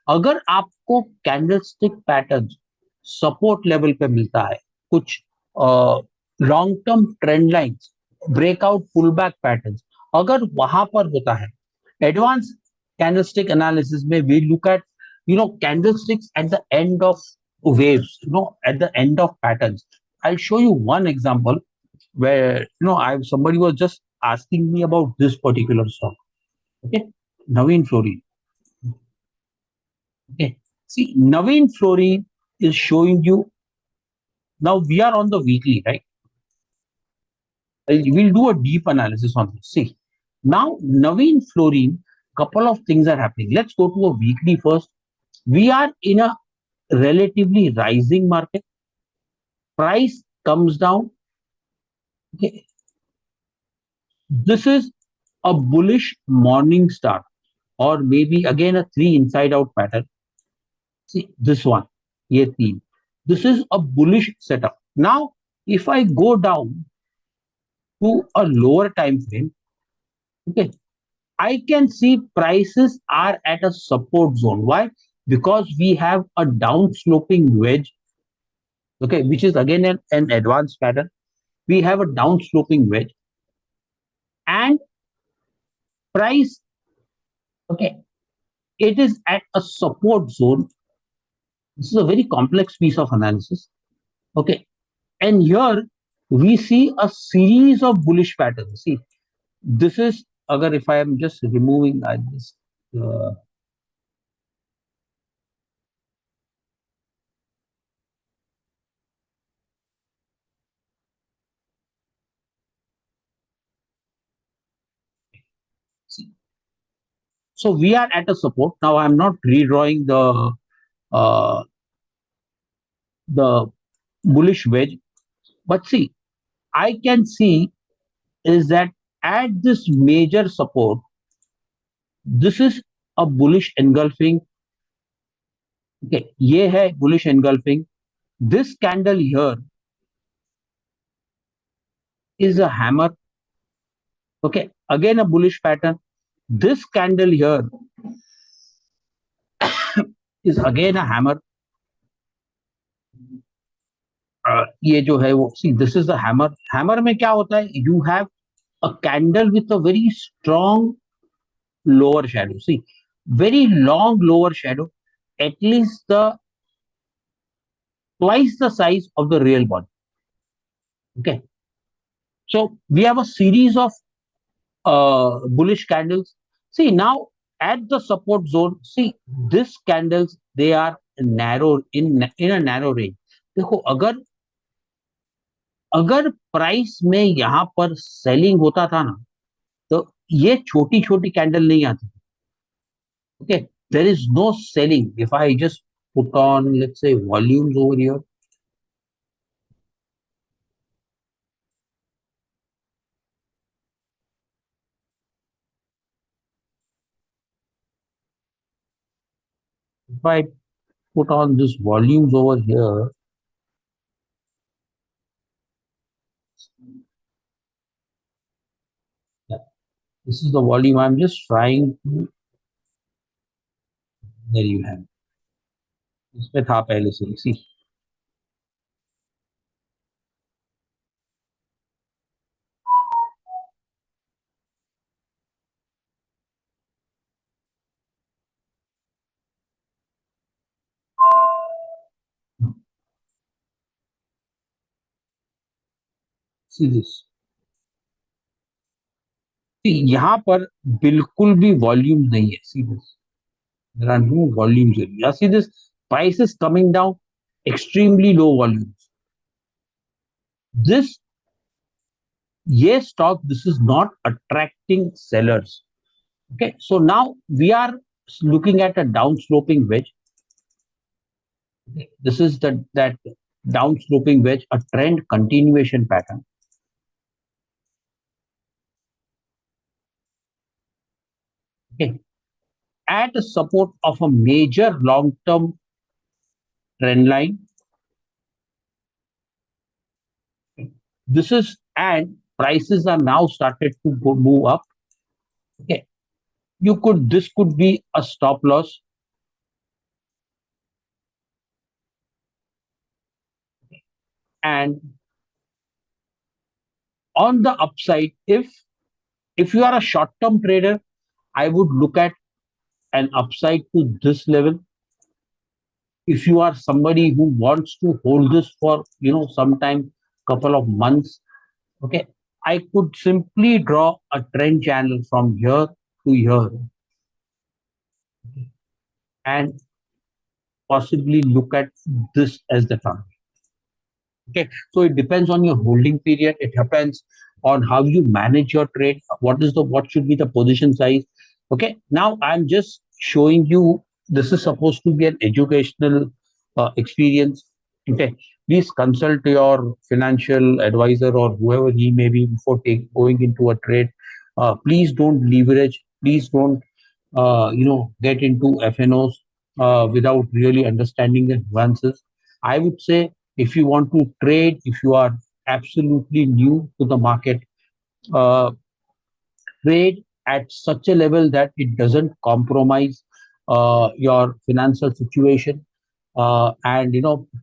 अगर आपको कैंडलस्टिक पैटर्न सपोर्ट लेवल पे मिलता है, कुछ long term trend lines, breakout pull back pattern अगर वहां पर होता है, एडवांस कैंडलस्टिक एनालिसिस में we look at candlesticks at the end of waves, at the end of patterns. I'll show you one example where I somebody was just asking me about this particular stock. Okay, Naveen Fluorine. Okay, see, Naveen Fluorine is showing you now. We are on the weekly, right? We'll do a deep analysis on this. See, now Naveen Fluorine, couple of things are happening. Let's go to a weekly first. We are in a relatively rising market. Price comes down. Okay, this is a bullish morning star, or maybe again a three inside out pattern. See this one, ये तीन. This is a bullish setup. Now, if I go down to a lower time frame, okay, I can see prices are at a support zone. Why? Because we have a down sloping wedge, okay, which is again an advanced pattern. We have a down sloping wedge, and price, okay, it is at a support zone. This is a very complex piece of analysis. Okay, and here we see a series of bullish patterns. See, this is agar if I am just removing this, uh, see, so we are at a support. Now I'm not redrawing uh, the bullish wedge, but see, I can see is that at this major support, this is a bullish engulfing. Okay, ये है bullish engulfing. This candle here is a hammer. Okay, again a bullish pattern. This candle here is again a hammer. ये जो है वो, see, this is the hammer. Hammer में क्या होता है? You have a candle with a very strong lower shadow. See, very long lower shadow, at least the twice the size of the real body. Okay, so we have a series of bullish candles. See, now at the support zone, see, these candles, they are narrow in a narrow range. देखो, अगर अगर price में यहाँ पर selling होता था ना, तो ये छोटी छोटी कैंडल नहीं आती. Okay, there is no selling. If I just put on let's say volumes over here, if I put on this volumes over here, yeah, this is the volume. I'm just trying to, there you have, इसमें था पहले से. See, See this. See, यहाँ पर बिल्कुल भी volume नहीं है. See this. There are no volumes here. Yeah, see this. Price is coming down. Extremely low volumes. This, yes, stock. This is not attracting sellers. Okay. So now we are looking at a downsloping wedge. This is that downsloping wedge, a trend continuation pattern. Okay. At a support of a major long-term trend line. This is, and prices are now started to move up. Okay. This could be a stop loss. And on the upside, if you are a short-term trader, I would look at an upside to this level. If you are somebody who wants to hold this for sometime couple of months, okay, I could simply draw a trend channel from here to here and possibly look at this as the target. Okay, so it depends on your holding period. It depends on how you manage your trade. What should be the position size? Okay, now I'm just showing you. This is supposed to be an educational experience. Okay, please consult your financial advisor or whoever he may be before going into a trade. Please don't leverage. Please don't get into FNOs without really understanding the nuances. I would say if you want to trade, if you are absolutely new to the market, uh, trade at such a level that it doesn't compromise your financial situation, and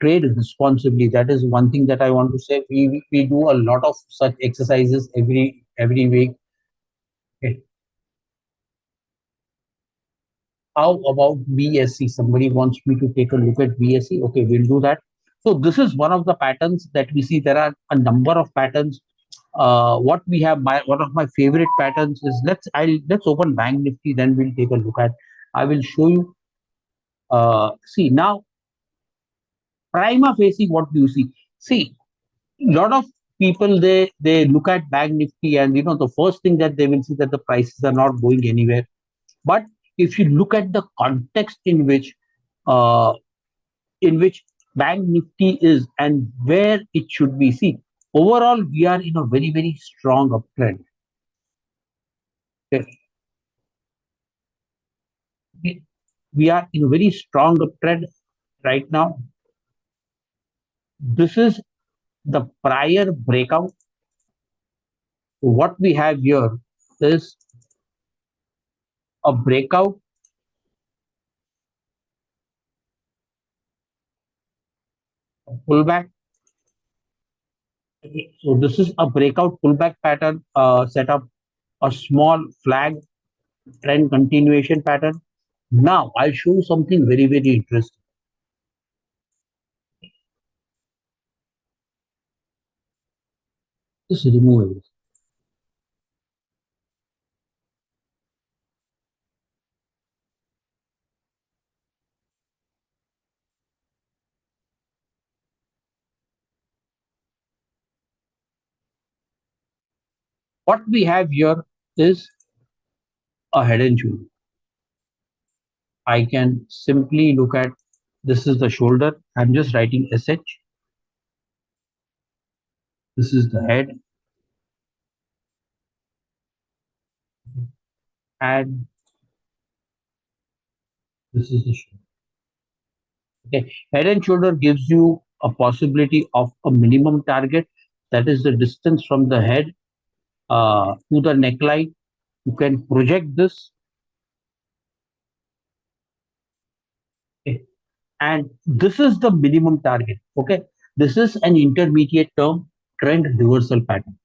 trade responsibly. That is one thing that I want to say. We do a lot of such exercises every week. Okay. How about BSC? Somebody wants me to take a look at BSC. Okay, we'll do that. So this is one of the patterns that we see. There are a number of patterns. What we have, one of my favorite patterns is, let's open Bank Nifty, then we'll take a look at. I will show you. See now, prima facie, what do you see? See, a lot of people, they look at Bank Nifty, and the first thing that they will see that the prices are not going anywhere. But if you look at the context uh, in which Bank Nifty is and where it should be, see, overall we are in a very very strong uptrend. Okay. We are in a very strong uptrend right now. This is the prior breakout. What we have here is a breakout, a pullback. Okay, so this is a breakout pullback pattern, setup, a small flag trend continuation pattern. Now I'll show you something very very interesting. Just remove it. What we have here is a head and shoulder. I can simply look at, this is the shoulder. I'm just writing SH. This is the head, and this is the shoulder. Okay, head and shoulder gives you a possibility of a minimum target. That is the distance from the head to the neckline. You can project this. Okay, and this is the minimum target. Okay, this is an intermediate term trend reversal pattern.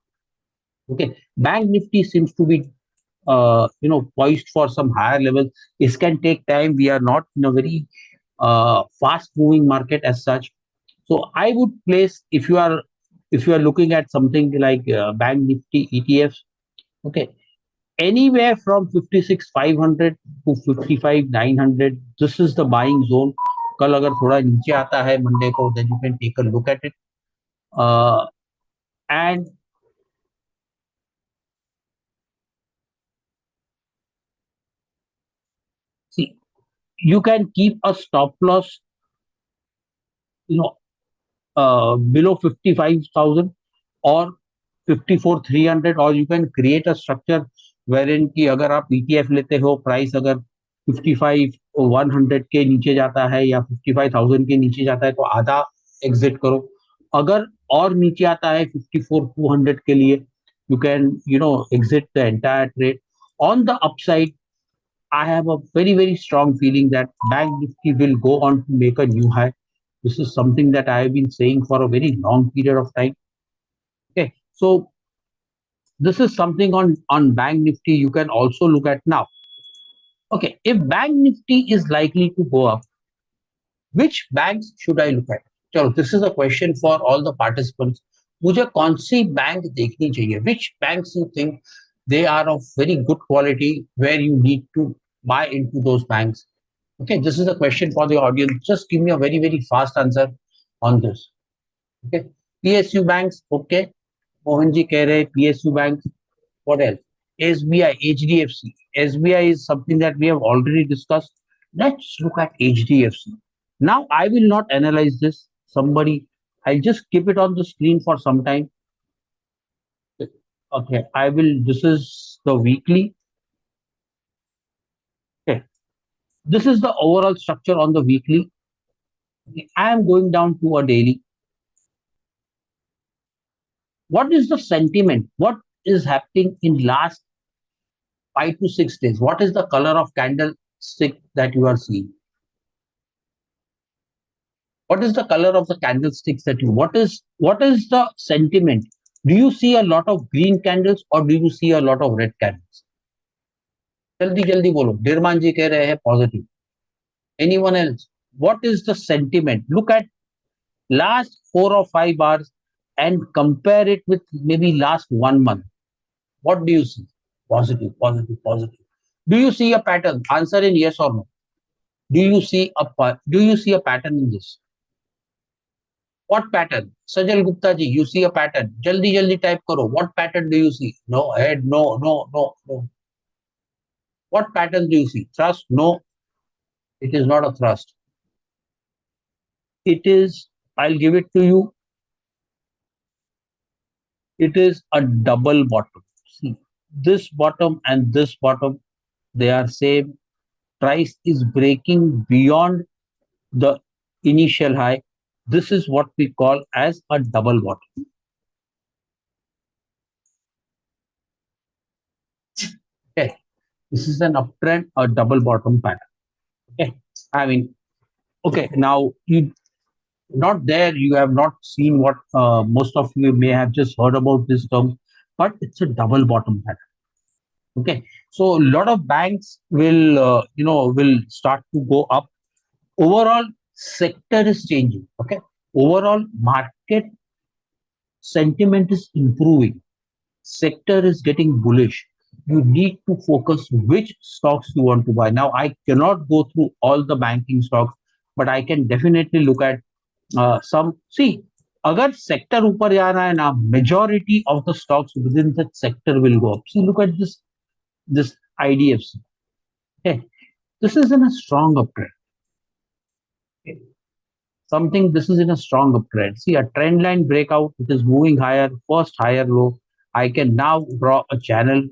Okay, Bank Nifty seems to be poised for some higher levels. This can take time. We are not in a very fast moving market as such. So I would place, if you are if you are looking at something like Bank Nifty ETFs, okay, anywhere from 56,500 to 55,900, this is the buying zone. कल अगर थोड़ा नीचे आता है Monday को, then you can take a look at it. Uh, and see, you can keep a stop loss, you know, below 55,000 or 54,300, or you can create a structure wherein कि अगर आप ETF लेते हो, प्राइस अगर 55,100 के नीचे जाता है या 55,000 के नीचे जाता है तो आधा एग्जिट करो. अगर और नीचे आता है 54,200 के लिए, you can exit the entire trade. On the upside, I have a very, very strong feeling that Bank Nifty will go on to make a new high. This is something that I have been saying for a very long period of time. Okay, so this is something on Bank Nifty you can also look at now. Okay, if Bank Nifty is likely to go up, which banks should I look at? So this is a question for all the participants. मुझे कौन सी bank देखनी चाहिए? Which banks you think they are of very good quality where you need to buy into those banks? Okay, this is a question for the audience. Just give me a very, very fast answer on this. Okay, PSU banks, okay. Mohan ji keh rahe PSU banks. What else? SBI, HDFC. SBI is something that we have already discussed. Let's look at HDFC. Now, I will not analyze this. Somebody, I'll just keep it on the screen for some time. Okay, I will. This is the weekly. Okay, this is the overall structure on the weekly. I am going down to a daily. What is the sentiment? What is happening in last 5 to 6 days? What is the color of candlestick that you are seeing? What is the color of the candlesticks that you? What is the sentiment? Do you see a lot of green candles or do you see a lot of red candles? जल्दी जल्दी बोलो. Dirman ji कह रहे हैं positive. Anyone else? What is the sentiment? Look at last 4 or 5 hours and compare it with maybe last 1 month. What do you see? Positive, positive, positive. Do you see a pattern? Answer in yes or no. Do you see a pattern in this? What pattern? Sajal Gupta ji, you see a pattern. Jaldi jaldi type karo. What pattern do you see? No head, no, no, no, no. What pattern do you see? Thrust? No, it is not a thrust. It is, I'll give it to you. It is a double bottom. See, this bottom and this bottom, they are same. Price is breaking beyond the initial high. This is what we call as a double bottom. Okay, this is an uptrend, a double bottom pattern. Okay, I mean, okay, now you not there, you have not seen what most of you may have just heard about this term, but it's a double bottom pattern. Okay, so a lot of banks will will start to go up. Overall sector is changing. Okay, overall market sentiment is improving, sector is getting bullish. You need to focus which stocks you want to buy. Now I cannot go through all the banking stocks, but I can definitely look at some. See, अगर sector ऊपर जा रहा है ना, majority of the stocks within that sector will go up. See, look at this IDFC. Okay, this is in a strong uptrend. Okay. Something, this is in a strong uptrend. See, a trend line breakout, it is moving higher, first higher low. I can now draw a channel.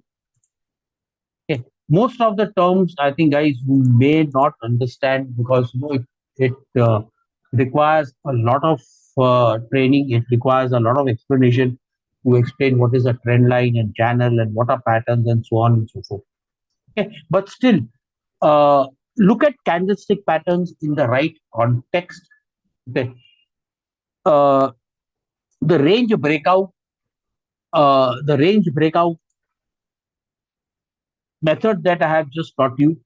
Okay. Most of the terms, I think, guys, you may not understand because it requires a lot of training. It requires a lot of explanation to explain what is a trend line and channel and what are patterns and so on and so forth. Okay, but still, uh, look at candlestick patterns in the right context. Okay, uh, the range breakout, the range breakout method that I have just taught you.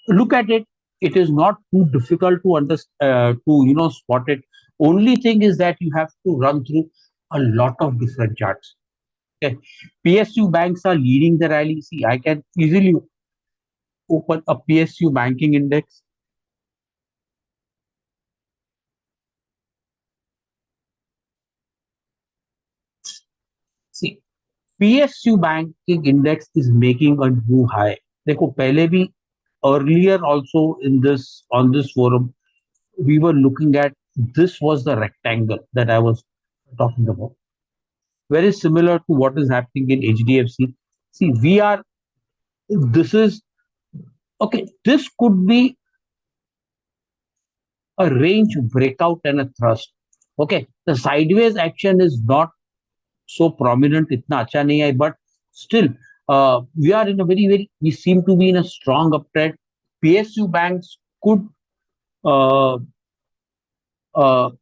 Look at it. It is not too difficult to understand, to spot it. Only thing is that you have to run through a lot of different charts. Okay. PSU banks are leading the rally. See, I can easily open a PSU banking index. See, PSU banking index is making a new high. देखो पहले भी earlier also in this on this forum we were looking at, this was the rectangle that I was talking about. Very similar to what is happening in HDFC. See, we are, this is okay. This could be a range breakout and a thrust. Okay, the sideways action is not so prominent. इतना अच्छा नहीं है, but still, we are in a we seem to be in a strong uptrend. PSU banks could uh,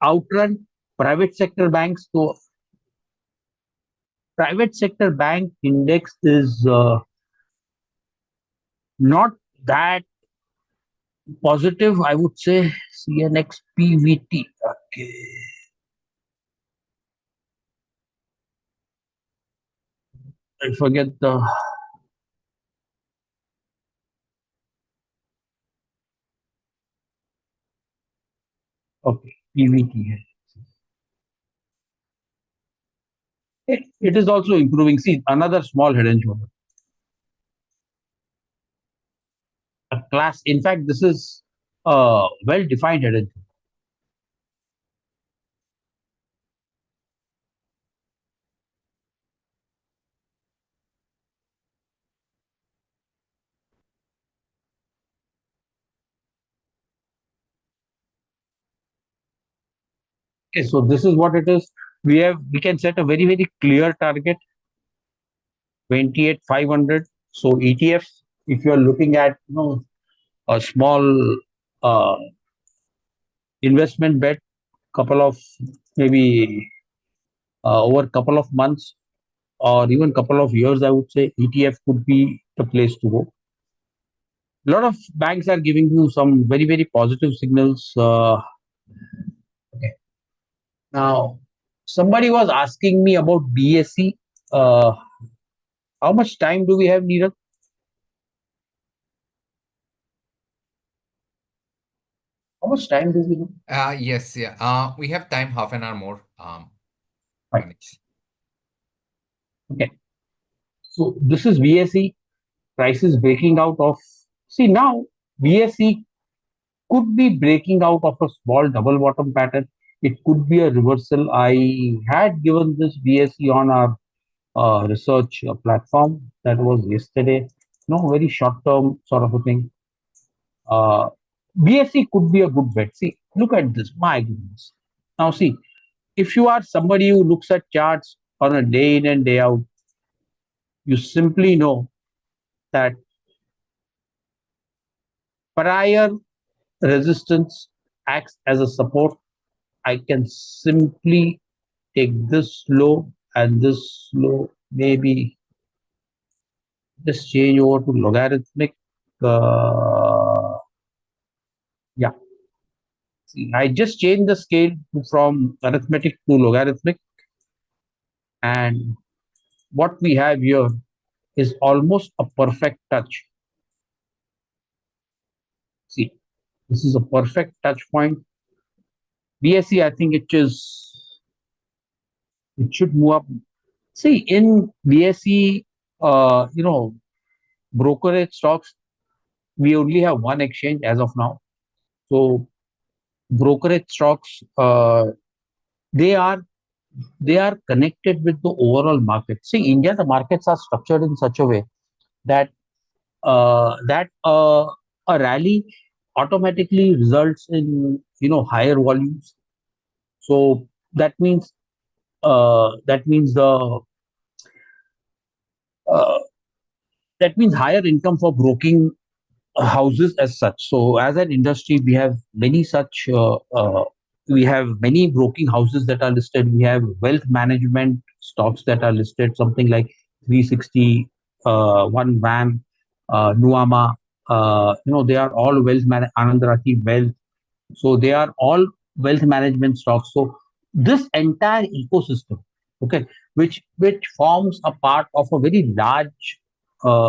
outrun private sector banks. So private sector bank index is not that positive, I would say. CNX PVT. Okay, I forget the. Okay, PVT. It is also improving. See, another small head and shoulder. A class. In fact, this is a well-defined head and shoulder. Okay, so this is what it is. We can set a very clear target, 28,500. So ETF, if you are looking at a small uh, investment bet, couple of maybe over a couple of months or even couple of years, I would say ETF could be the place to go. A lot of banks are giving you some very positive signals. Okay. Now, somebody was asking me about BSE. Uh, how much time do we have, Neeraj? How much time do we have? Yes, yeah. We have time, half an hour more. Right. Manish. Okay. So this is BSE prices breaking out of. See now, BSE could be breaking out of a small double bottom pattern. It could be a reversal. I had given this BSE on our research platform. That was yesterday. No, very short term sort of a thing. Uh, BSE could be a good bet. See, look at this. My goodness. Now, see, if you are somebody who looks at charts on a day in and day out, you simply know that prior resistance acts as a support. I can simply take this low and this low, maybe just change over to logarithmic. Uh, yeah, see, I just changed the scale from arithmetic to logarithmic, and what we have here is almost a perfect touch. See, this is a perfect touch point. BSE, I think it should move up. See, in BSE, brokerage stocks, we only have one exchange as of now. So brokerage stocks, they are they are connected with the overall market. See, India, the markets are structured in such a way that a rally automatically results in higher volumes. So that means uh, higher income for broking houses as such. So as an industry, we have many such. We have many broking houses that are listed. We have wealth management stocks that are listed, something like 360, One VAM, Nuama. They are all wealth Anand Rathi Wealth. So they are all wealth management stocks. So this entire ecosystem, okay, which forms a part of a very large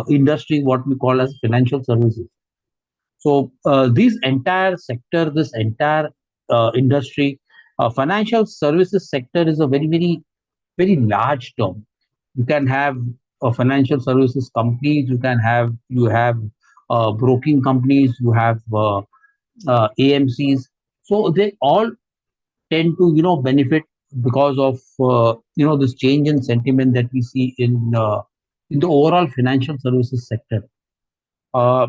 industry, what we call as financial services. So this entire sector, this entire industry, financial services sector is a very large term. You can have financial services companies, you have broking companies, you have AMCs. So they all tend to benefit because of this change in sentiment that we see in the overall financial services sector. Uh,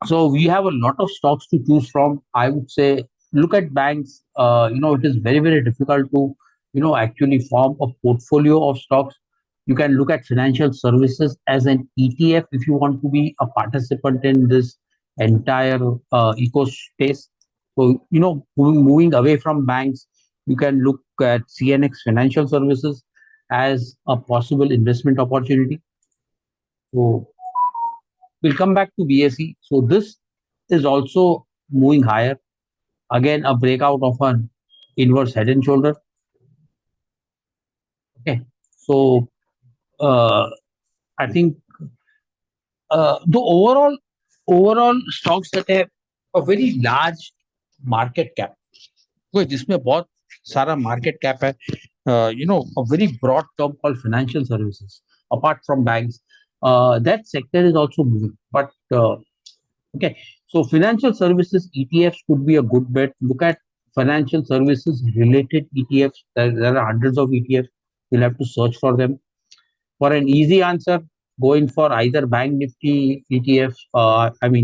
so we have a lot of stocks to choose from. I would say look at banks. It is very difficult to actually form a portfolio of stocks. You can look at financial services as an ETF if you want to be a participant in this entire eco space. So moving away from banks, you can look at CNX Financial Services as a possible investment opportunity. So we'll come back to BSE. So this is also moving higher. Again, a breakout of an inverse head and shoulder. Okay. So uh, I think the overall stocks that have a very large market cap, कोई जिसमें बहुत सारा market cap है, a very broad term called financial services, apart from banks, that sector is also moving. But okay, so financial services ETFs could be a good bet. Look at financial services related ETFs. There are hundreds of ETFs. You'll have to search for them. For an easy answer, go in for either Bank Nifty ETFs,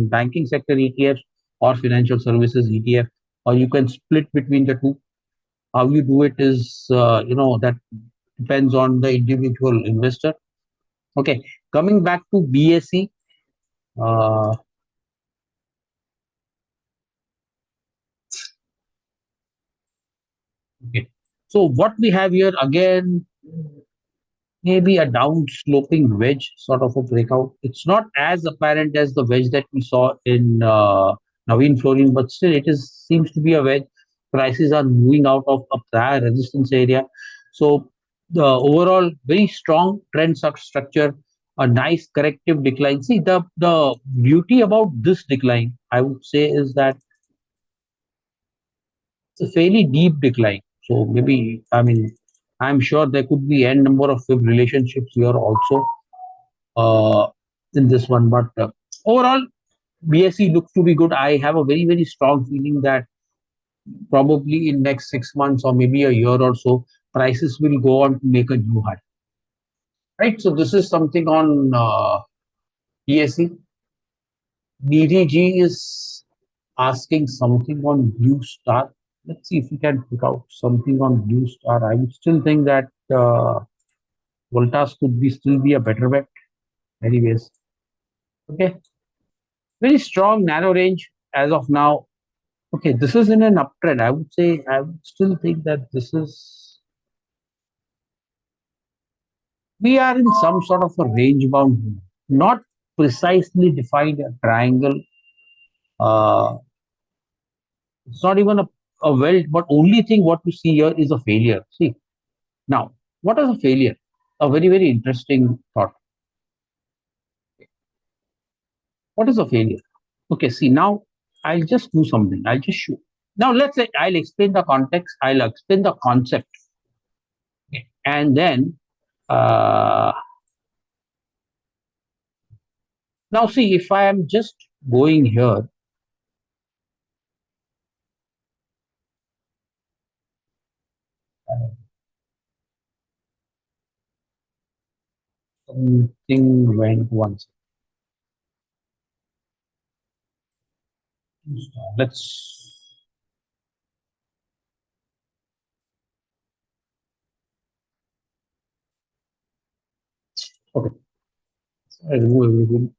banking sector ETFs, or financial services ETF, or you can split between the two. How you do it is, that depends on the individual investor. Okay, coming back to BSE. Uh, okay, so what we have here again, maybe a down sloping wedge sort of a breakout. It's not as apparent as the wedge that we saw in Naveen Fluorine, but still it is seems to be a wedge. Prices are moving out of a prior resistance area. So the overall very strong trend structure, a nice corrective decline. See, the beauty about this decline, I would say, is that it's a fairly deep decline. So maybe, I'm sure there could be n number of fib relationships here also uh, in this one. But overall, BSE looks to be good. I have a very strong feeling that probably in next 6 months or maybe a year or so, prices will go on to make a new high. Right. So this is something on BSE. DDG is asking something on Blue Star. Let's see if we can pick out something on Blue Star. I would still think that Voltas could be still be a better bet. Anyways, okay. Very strong narrow range as of now. Okay, this is in an uptrend. I would say I would still think that this is we are in some sort of a range bound, not precisely defined a triangle. Uh, it's not even a welt, but only thing what we see here is a failure. See now, what is a failure? A very interesting thought. What is a failure? Okay, see now I'll just do something. I'll just show. Now let's say I'll explain the context. I'll explain the concept, okay, and then uh, now see if I am just going here, something went once. Let's okay. I remove everything.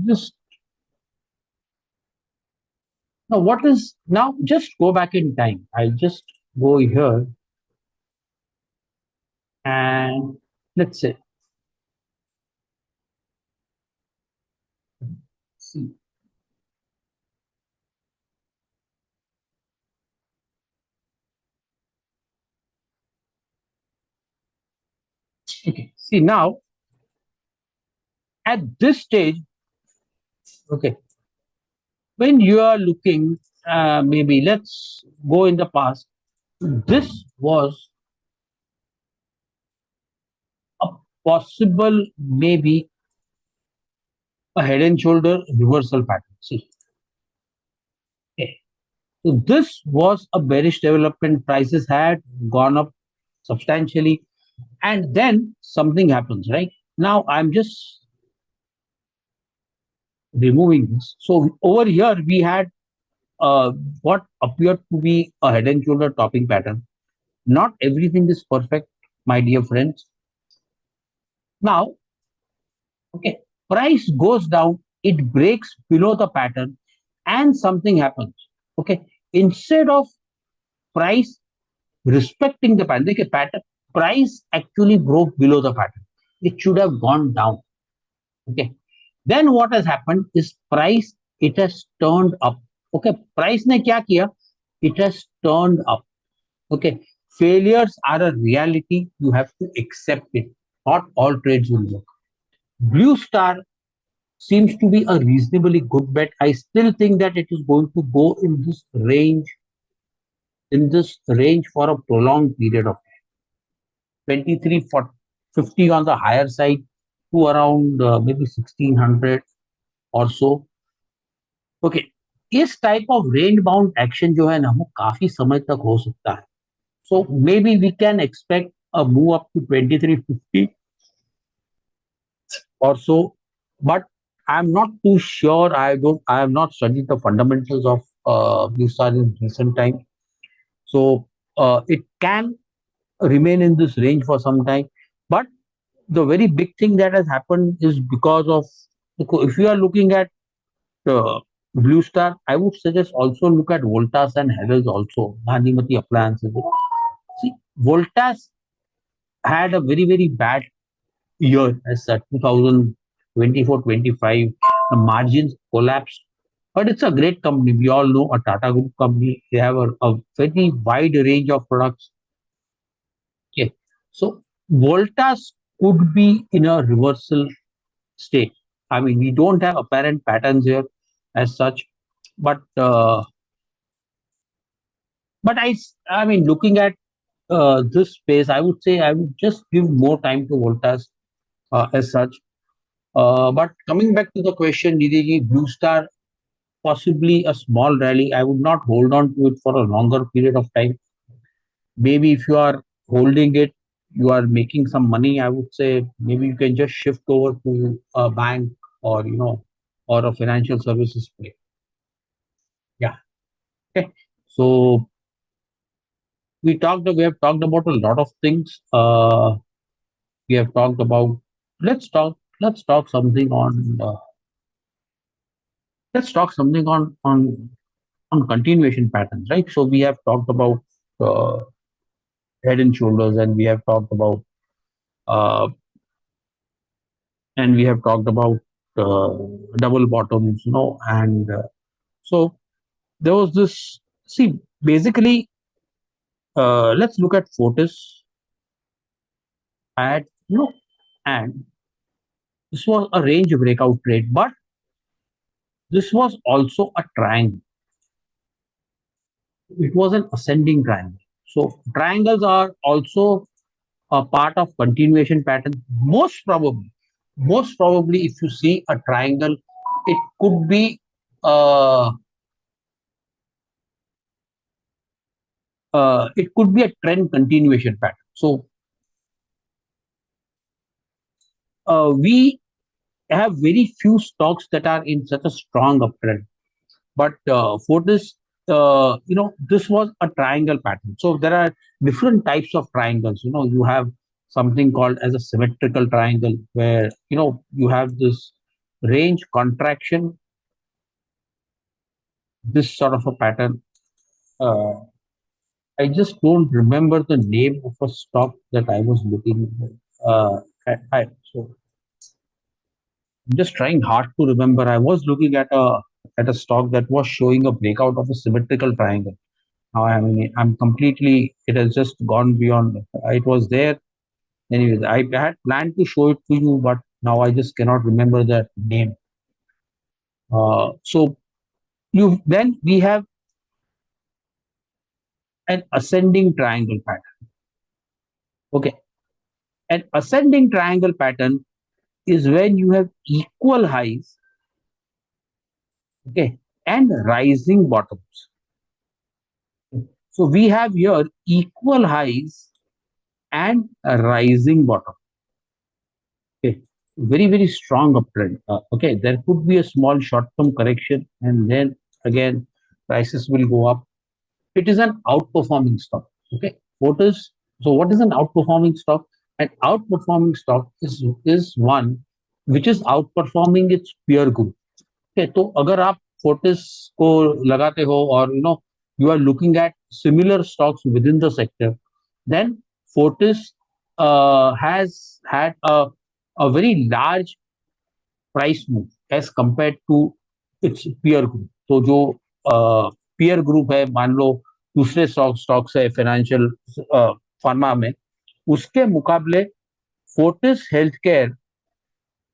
Just now, what is now? Just go back in time. I'll just go here and let's say See, okay. See now at this stage, okay, when you are looking, maybe let's go in the past. This was a possible, maybe a head and shoulder reversal pattern. See, okay. So this was a bearish development. Prices had gone up substantially, and then something happens, right? Now I'm just removing this. So over here we had what appeared to be a head and shoulder topping pattern. Not everything is perfect, my dear friends. Now, okay, price goes down, it breaks below the pattern, and something happens. Okay, instead of price respecting the pattern, the pattern price actually broke below the pattern. It should have gone down. Okay, then what has happened is price it has turned up. Okay, price ने क्या किया? It has turned up. Okay, failures are a reality. You have to accept it. Not all trades will work. Blue Star seems to be a reasonably good bet. I still think that it is going to go in this range for a prolonged period of 23 for 50 on the higher side to around maybe 1600 or so. Okay, इस type of range bound action जो है ना वो काफी समय तक हो सकता है. So maybe we can expect a move up to 2350 or so, but I'm not too sure. I have not studied the fundamentals of this in recent time. So it can remain in this range for some time. But the very big thing that has happened is because of, if you are looking at Blue Star, I would suggest also look at Voltas and Havells also, Gandhimati appliances. See, Voltas had a very bad year as such, 2024-25. The margins collapsed, but it's a great company. We all know a Tata Group company. They have a very wide range of products. Okay, so Voltas could be in a reversal state. I mean, we don't have apparent patterns here as such, but I mean, looking at this space, I would say I would just give more time to Voltas as such. But coming back to the question, Nidhi, Blue Star, possibly a small rally. I would not hold on to it for a longer period of time. Maybe if you are holding it, you are making some money. I would say maybe you can just shift over to a bank or or a financial services play. Yeah. Okay. So we have talked about a lot of things. We have talked about. Let's talk something on. Let's talk something on continuation patterns, right? So we have talked about uh, head and shoulders, uh, and we have talked about uh, double bottoms, and so there was this. See, basically, let's look at Fortis at and this was a range breakout trade, but this was also a triangle. It was an ascending triangle. So triangles are also a part of continuation pattern. Most probably, if you see a triangle, it could be uh, a trend continuation pattern. So we have very few stocks that are in such a strong uptrend. But for this, this was a triangle pattern. So there are different types of triangles. You have something called as a symmetrical triangle, where you have this range contraction, this sort of a pattern. Uh, I just don't remember the name of a stock that I was looking at. So I'm just trying hard to remember. I was looking at a stock that was showing a breakout of a symmetrical triangle. Now I'm completely. It has just gone beyond. It was there. Anyways, I had planned to show it to you, but now I just cannot remember the name. So you then we have an ascending triangle pattern. Okay, an ascending triangle pattern is when you have equal highs, okay, and rising bottoms. So we have here equal highs and a rising bottom. Okay, very strong uptrend. Okay, there could be a small short-term correction, and then again prices will go up. It is an outperforming stock. Okay, what is so? What is an outperforming stock? An outperforming stock is one which is outperforming its peer group. Okay, तो अगर आप Fortis को लगाते हो और you are looking at similar stocks within the sector, then Fortis has had a very large price move as compared to its peer group. तो जो peer group है, मान लो दूसरे stocks है फाइनेंशियल फार्मा में, उसके मुकाबले फोर्टिस हेल्थ केयर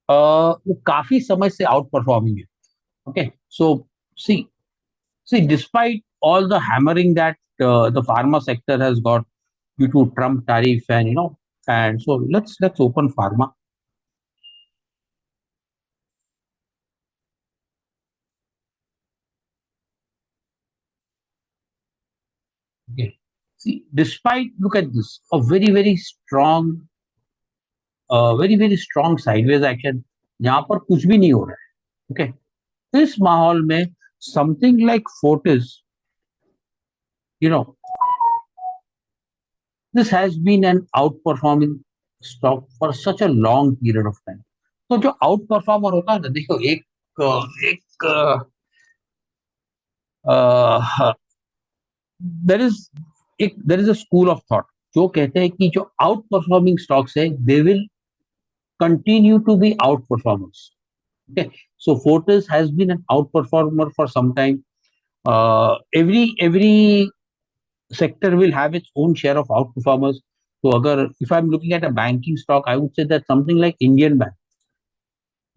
वो काफी समय से आउट परफॉर्मिंग है. Okay, so see, despite all the hammering that the pharma sector has got due to Trump tariff and and so let's open pharma. Okay, see, despite look at this, a very strong sideways action. यहाँ पर कुछ भी नहीं हो रहा है. Okay, इस माहौल में something like Fortis, you know, this has been an outperforming stock for such a long period of time. तो जो आउट परफॉर्मर होता है ना, देखो एक there is there is a school of thought जो कहते हैं कि जो आउट परफॉर्मिंग स्टॉक्स है they will continue to be out performers. Okay, so Fortis has been an outperformer for some time. Every sector will have its own share of outperformers. So agar if I'm looking at a banking stock, I would say that something like Indian Bank.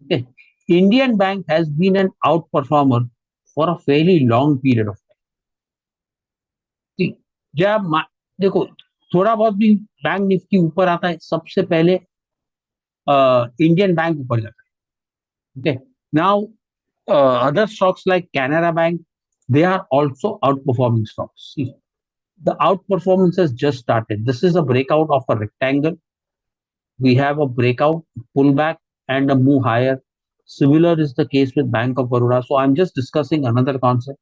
Okay, Indian Bank has been an outperformer for a fairly long period of time. See, जब देखो थोड़ा बहुत भी bank Nifty ऊपर आता है सबसे पहले इंडियन बैंक ऊपर जाता है. Okay, now other stocks like Canara Bank, they are also outperforming stocks. See, the outperformance has just started. This is a breakout of a rectangle. We have a breakout, pullback, and a move higher. Similar is the case with Bank of Baroda. So I'm just discussing another concept.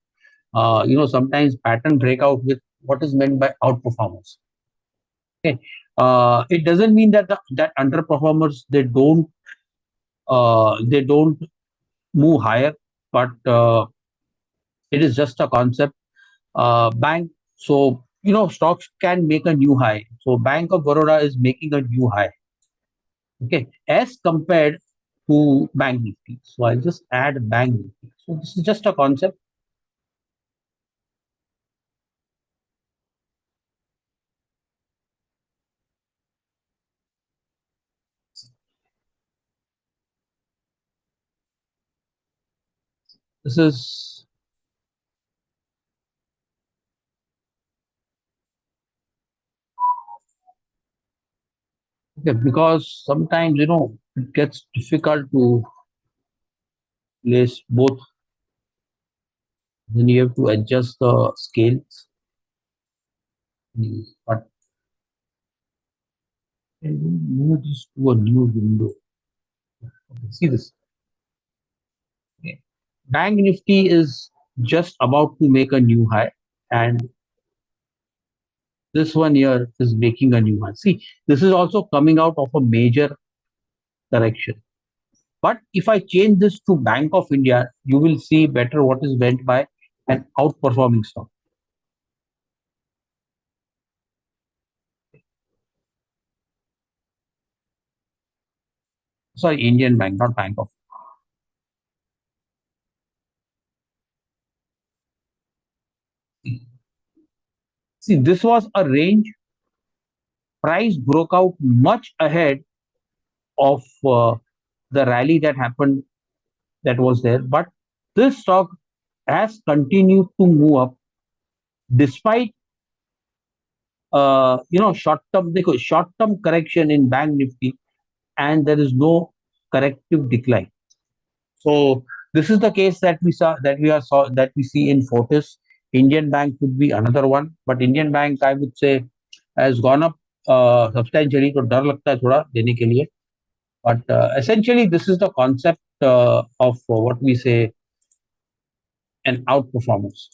Sometimes pattern breakout with what is meant by outperformance. Okay, it doesn't mean that that underperformers they don't move higher, but it is just a concept. Bank, so stocks can make a new high. So Bank of Baroda is making a new high. Okay, as compared to Bank Nifty. So I'll just add Bank Nifty. So this is just a concept. This is okay, because sometimes it gets difficult to place both. Then you have to adjust the scales. But I will move this to a new window. Okay, see this. Okay. Bank Nifty is just about to make a new high, and this one here is making a new high. See, this is also coming out of a major correction. But if I change this to Bank of India, you will see better what is meant by an outperforming stock. Sorry, Indian Bank, not Bank of. See, this was a range. Price broke out much ahead of the rally that happened, that was there. But this stock has continued to move up despite short term correction in bank nifty, and there is no corrective decline. So this is the case that we see in Fortis. Indian Bank could be another one, but Indian Bank, I would say, has gone up substantially. तो डर लगता है थोड़ा देने के लिए. But essentially, this is the concept of what we say an outperformance.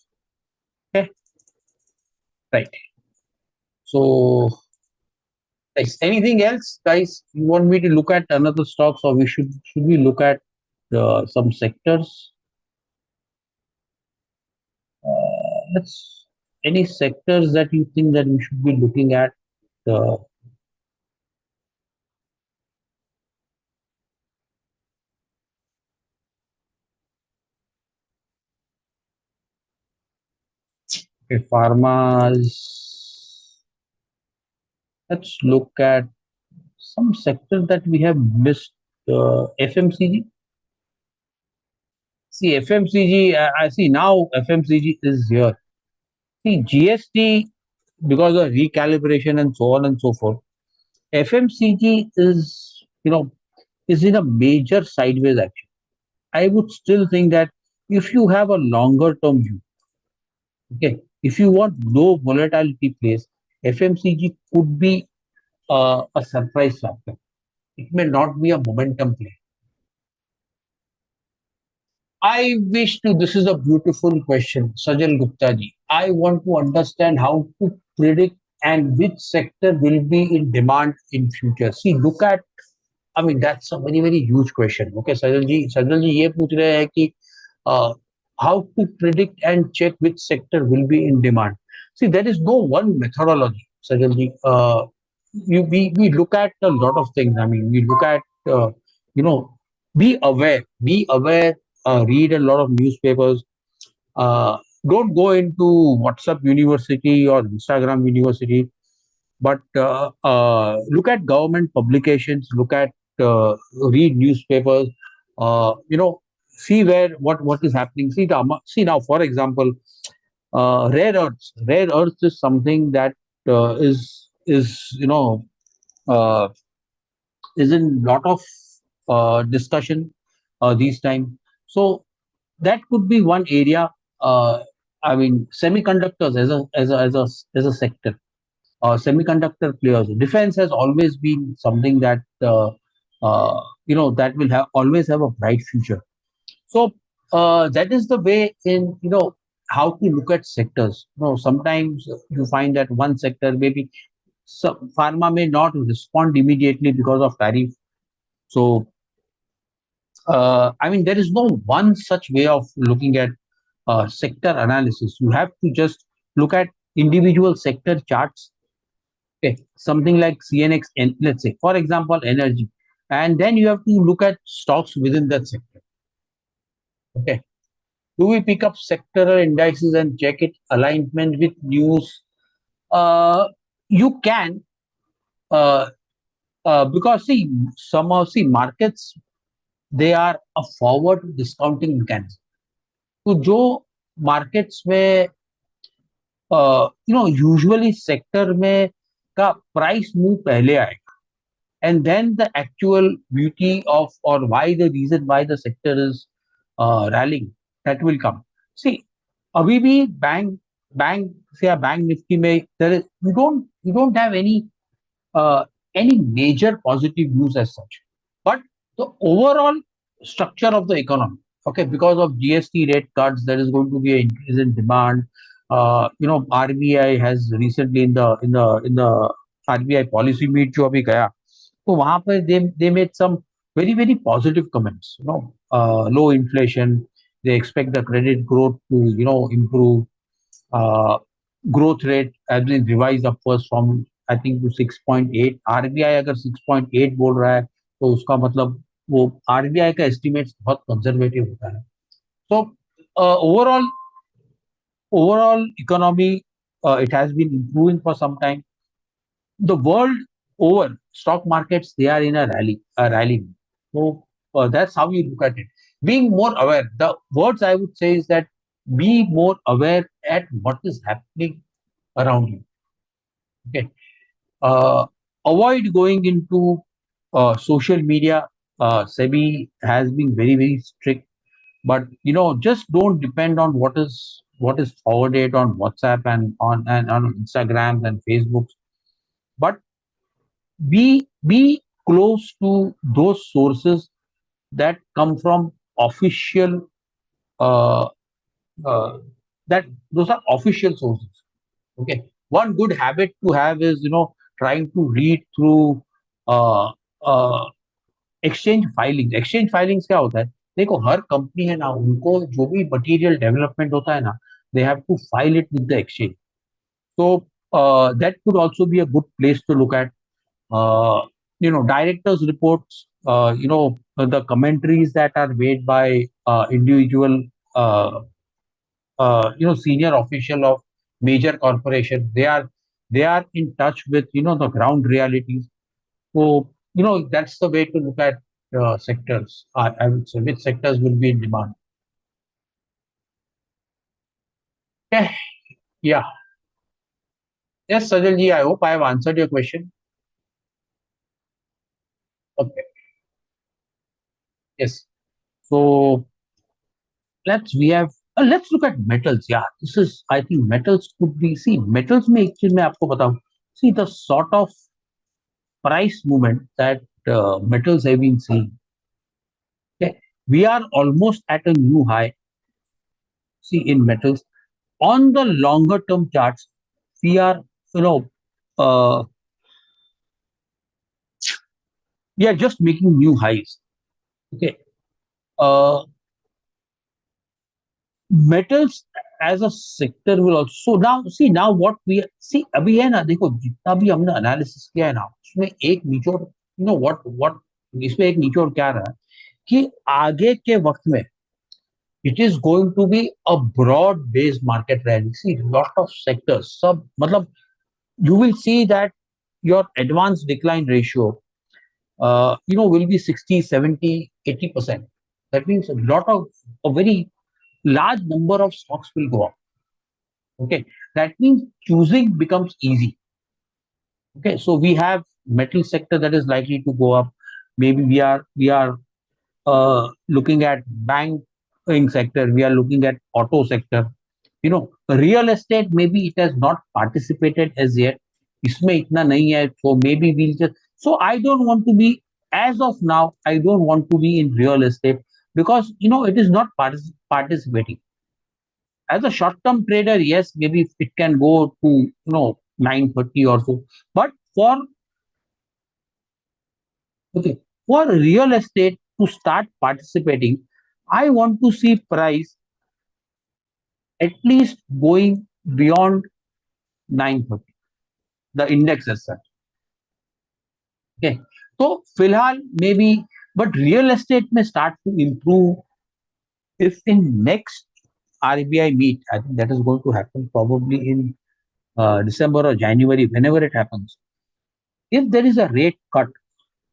Okay, right. So, guys, anything else, guys? You want me to look at another stocks, or should we look at some sectors? Let's any sectors that you think that we should be looking at. Uh, pharmas. Let's look at some sectors that we have missed. FMCG. See, FMCG. I see now FMCG is here. See, GST, because of recalibration and so on and so forth. FMCG is in a major sideways action. I would still think that if you have a longer term view, okay, if you want low volatility plays, FMCG could be a surprise factor. It may not be a momentum play. I wish to. This is a beautiful question, Sajal Gupta ji. I want to understand how to predict and which sector will be in demand in future. See, look at. I mean, that's a very very huge question. Okay, Sajal ji, ये पूछ रहे हैं कि uh, how to predict and check which sector will be in demand. See, there is no one methodology, Sajal ji. We look at a lot of things. I mean, we look at you know, be aware, read a lot of newspapers. Uh, don't go into WhatsApp University or Instagram University, but look at government publications, look at read newspapers, see where what is happening. See now, for example, rare earths is something that is uh, is in lot of discussion these time. So that could be one area. uh, I mean, semiconductors as a sector, semiconductor players. Defense has always been something that that will have always have a bright future. So that is the way in how to look at sectors. Sometimes you find that one sector maybe pharma may not respond immediately because of tariff. So I mean, there is no one such way of looking at sector analysis. You have to just look at individual sector charts. Okay, something like CNX, and let's say, for example, energy, and then you have to look at stocks within that sector. Okay, do we pick up sectoral indices and check it alignment with news? Uh, you can, uh, because see markets, they are a forward discounting mechanism. तो जो markets में usually sector में का price move पहले आएगा, and then the actual beauty of, or why the reason why the sector is rallying, that will come. See, abhi bhi bank say a bank nifty mein there is, you don't have any major positive news as such. But the overall structure of the economy, okay, because of GST rate cuts, there is going to be an increase in demand. RBI has recently in the RBI policy meet जो अभी गया, तो वहां पे they made some very very positive comments. Low inflation, they expect the credit growth to improve. uh, Growth rate has been revised upwards from I think to 6.8. RBI अगर 6.8 बोल रहा है, तो उसका मतलब वो आरबीआई का एस्टिमेट्स बहुत कंजर्वेटिव होता है. So overall economy It has been improving for some time. The world over, stock markets, they are in a rally. So that's how you look at it. Being more aware. The words I would say is that be more aware at what is happening around you. Okay. Uh, Avoid going into social media. SEBI has been very strict, but just don't depend on what is forwarded on WhatsApp and on Instagrams and Facebooks, but be close to those sources that come from official uh, uh, that those are official sources. Okay, one good habit to have is trying to read through uh, uh, exchange filings क्या होता है? देखो, हर company है ना, उनको जो भी material development होता है ना, they have to file it with the exchange. So that could also be a good place to look at. Directors reports, the commentaries that are made by individual uh, senior official of major corporations. They are in touch with the ground realities. So that's the way to look at sectors. I would say which sectors will be in demand. Okay. Yeah. Yes, Sajal ji, I hope I have answered your question. Okay. Yes. So let's look at metals. Yeah, this is, I think metals could be, see, metals में एक चीज मैं आपको बताऊं. See, the sort of price movement that metals have been seeing. Okay, we are almost at a new high. See, in metals, on the longer term charts, we are, you know, uh, we are just making new highs. Okay, uh, metals as a sector will also, so now see, now what we see अभी है ना, देखो जितना भी हमने analysis किया है ना, उसमें एक निचोड़, what इसमें एक निचोड़ क्या रहा है कि आगे के वक्त में it is going to be a broad based market rally. See, lot of sectors, सब मतलब you will see that your advanced decline ratio will be 60, 70, 80%. That means a very large number of stocks will go up. Okay, that means choosing becomes easy. Okay, so we have metal sector that is likely to go up. Maybe we are looking at banking sector. We are looking at auto sector. Real estate, maybe it has not participated as yet. इसमें इतना नहीं है, so maybe we'll just. So I don't want to be, as of now, I don't want to be in real estate because it is not participating. As a short-term trader, yes, maybe it can go to 930 or so. But okay, for real estate to start participating, I want to see price at least going beyond 930, the index as such. Okay. So फिलहाल maybe, but real estate may start to improve if in next RBI meet. I think that is going to happen probably in December or January, whenever it happens. If there is a rate cut,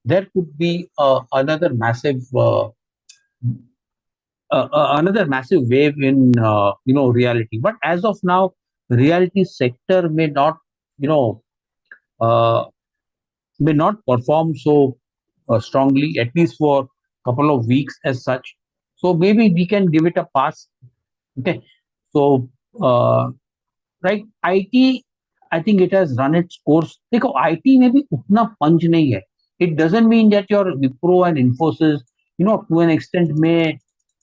there could be another massive wave in reality. But as of now, reality sector you know uh, may not perform so strongly, at least for a couple of weeks as such. So maybe we can give it a pass. Okay, so right, IT, I think it has run its course. देखो, IT में भी उतना पंच नहीं है. It doesn't mean that your Wipro and Infosys, to an extent may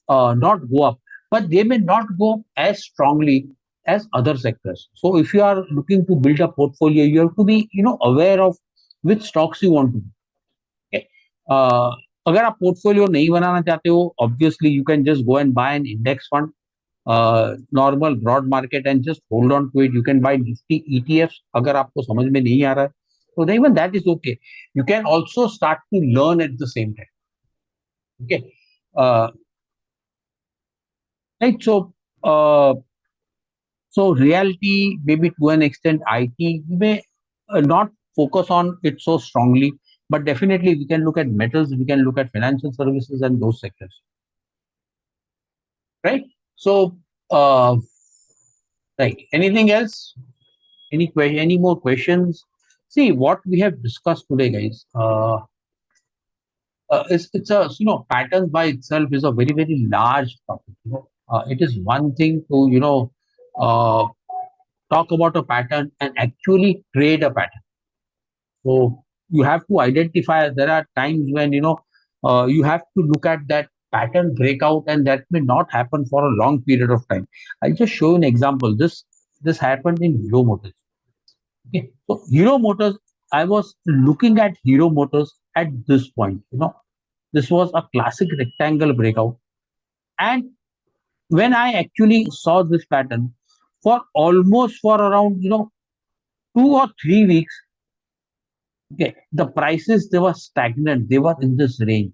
not go up, but they may not go as strongly as other sectors. So if you are looking to build a portfolio, you have to be, aware of which stocks you want to. Okay? Uh, अगर आप portfolio नहीं बनाना चाहते हो, obviously you can just go and buy an index fund, normal broad market, and just hold on to it. You can buy Nifty ETFs अगर आपको समझ में नहीं आ रहा है, so then even that is okay. You can also start to learn at the same time. Okay, uh, right. Uh, So reality, maybe to an extent, IT, we may not focus on it so strongly, but definitely we can look at metals, we can look at financial services and those sectors, right? So, uh, right. Anything else? Any more questions? See what we have discussed today, guys. It's a patterns by itself is a very large topic. It is one thing to uh, talk about a pattern and actually trade a pattern. So you have to identify. There are times when you have to look at that pattern breakout, and that may not happen for a long period of time. I'll just show you an example. This happened in Hero Motors. Okay, so Hero Motors. I was looking at Hero Motors at this point. This was a classic rectangle breakout, and when I actually saw this pattern for around 2 or 3 weeks. Okay, the prices they were stagnant, they were in this range.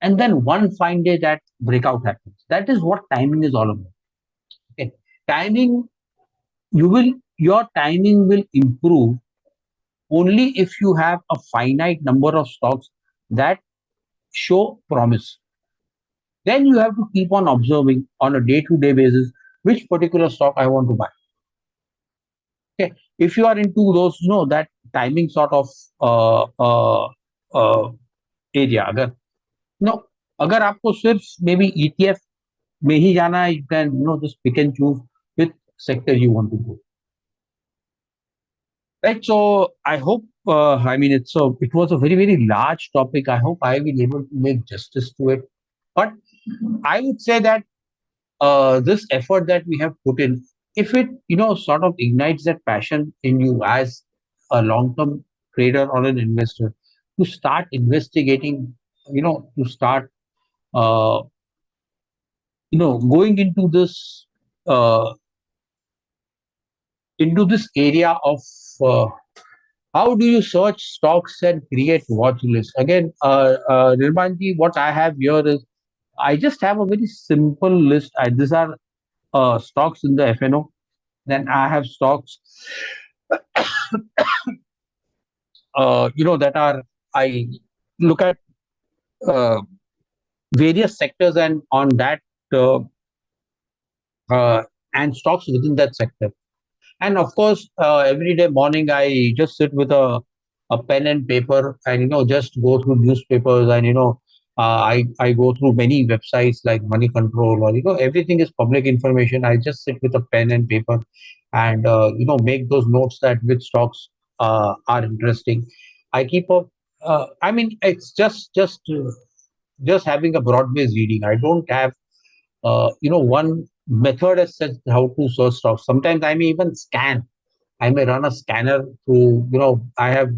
And then one fine day that breakout happens. That is what timing is all about. Okay. Timing, your timing will improve only if you have a finite number of stocks that show promise. Then you have to keep on observing on a day-to-day basis which particular stock I want to buy. Okay. If you are into those, that timing sort of uh, uh, area, no, अगर आपको सिर्फ may be ETF में ही जाना है, you can just pick and choose which sector you want to go. Right. So I hope. I mean, it was a very large topic. I hope I will able to make justice to it. But I would say that this effort that we have put in, if it sort of ignites that passion in you as a long-term trader or an investor, to start investigating, to start uh, going uh, into this area of uh, how do you search stocks and create watch lists. Again, Nirmanji, what I have here is I just have a very simple list. These are stocks in the FNO. Then I have stocks, that are I look at uh, various sectors and on that uh, uh, and stocks within that sector. And of course, every day morning I just sit with a pen and paper and just go through newspapers and I go through many websites like Money Control or everything is public information. I just sit with a pen and paper and make those notes that which stocks are interesting. I keep up. I mean, it's just having a broad-based reading. I don't have one method as such how to search stocks. Sometimes I may even scan. I may run a scanner through, I have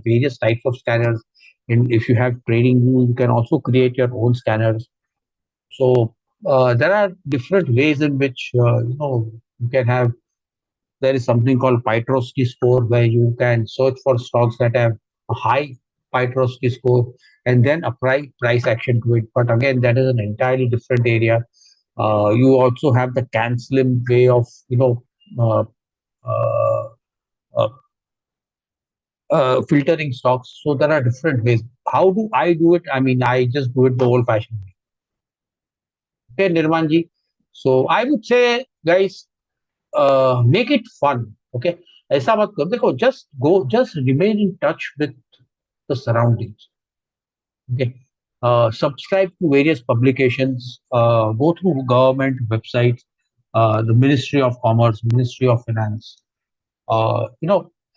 various types of scanners. And if you have trading, you can also create your own scanners. So there are different ways in which you can have. There is something called Pietrowski score where you can search for stocks that have a high Pietrowski score and then apply price action to it. But again, that is an entirely different area. You also have the canceling way of uh, uh, uh, filtering stocks. So there are different ways. How do I do it? I mean, I just do it the old-fashioned way. Okay, Nirmanji. So I would say, guys, make it fun. Okay, ऐसा मत करो. देखो, just remain in touch with the surroundings. Okay. Subscribe to various publications, go through government websites, the Ministry of Commerce, Ministry of Finance,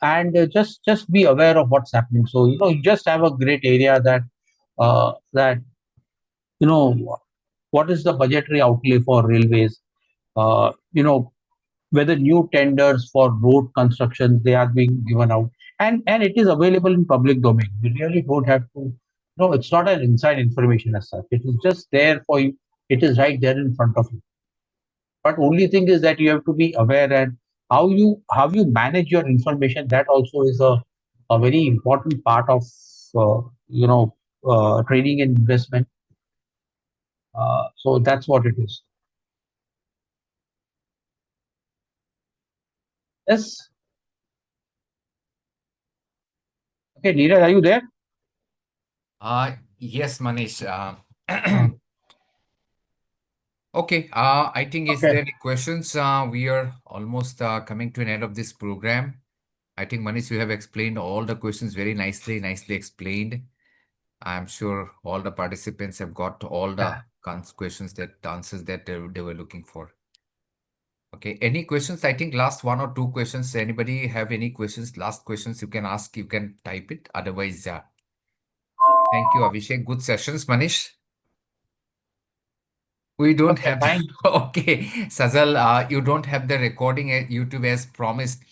and just be aware of what's happening. So you just have a great area that you know what is the budgetary outlay for railways, whether new tenders for road construction they are being given out, and it is available in public domain. You really don't have to. No, it's not an inside information as such. It is just there for you. It is right there in front of you. But only thing is that you have to be aware and how you manage your information. That also is a very important part of uh, you know trading and investment. So that's what it is. Yes. Okay, Neeraj, are you there? Yes, Manish. Uh, Okay, I think is okay. there any questions? We are almost coming to an end of this program. I think Manish, you have explained all the questions very nicely, nicely explained. I'm sure all the participants have got all the questions that answers that they were looking for. Okay, any questions? I think last one or two questions. Anybody have any questions? Last questions you can ask, you can type it. Otherwise, thank you, Abhishek. Good sessions, Manish. We don't Okay, have the, fine. okay, Sazal, you don't have the recording at YouTube as promised.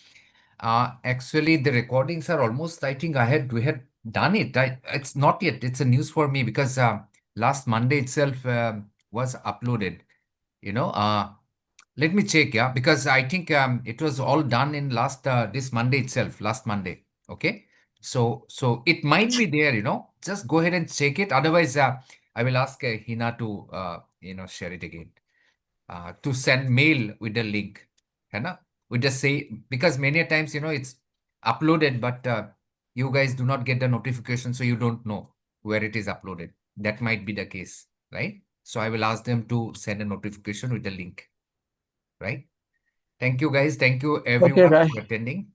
Actually, the recordings are almost, I think we had done it. It's not yet. It's a news for me because last Monday itself was uploaded. You know, let me check, yeah, because I think it was all done in this Monday itself, last Monday. Okay. So it might be there, just go ahead and check it. Otherwise, I will ask Hina to, share it again, to send mail with the link. है ना? We just say, because many a times, it's uploaded, but you guys do not get the notification, so you don't know where it is uploaded. That might be the case, right? So I will ask them to send a notification with the link, right? Thank you, guys. Thank you, Okay, everyone, bye. for attending.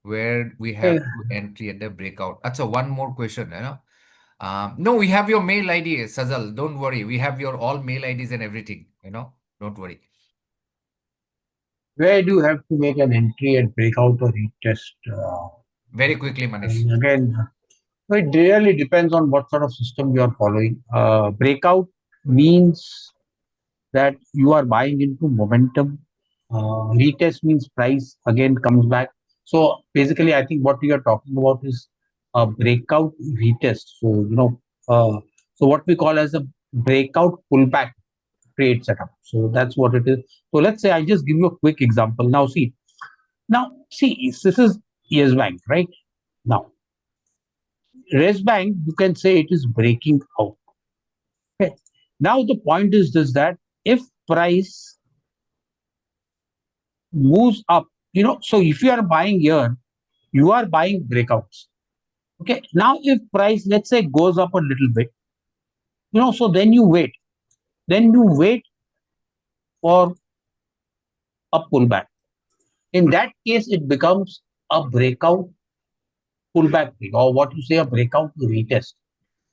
Where we Okay. have to entry at the breakout. That's one more question, no, we have your mail ID, Sazal. Don't worry. We have your all mail IDs and everything, Don't worry. Where do you have to make an entry and breakout or retest? Very quickly, Manish. And again, it really depends on what sort of system you are following. Breakout means that you are buying into momentum. Retest means price again comes back. So basically, I think what we are talking about is a breakout retest. So what we call as a breakout pullback trade setup. So that's what it is. So let's say I just give you a quick example. Now see, this is Yes Bank, right? Now, Res Bank, you can say it is breaking out. Okay. Now the point is this, that if price moves up, so if you are buying here, you are buying breakouts. Okay. Now if price, let's say, goes up a little bit, so then you wait. Then you wait for a pullback. In that case, it becomes a breakout pullback trade, or what you say, a breakout retest.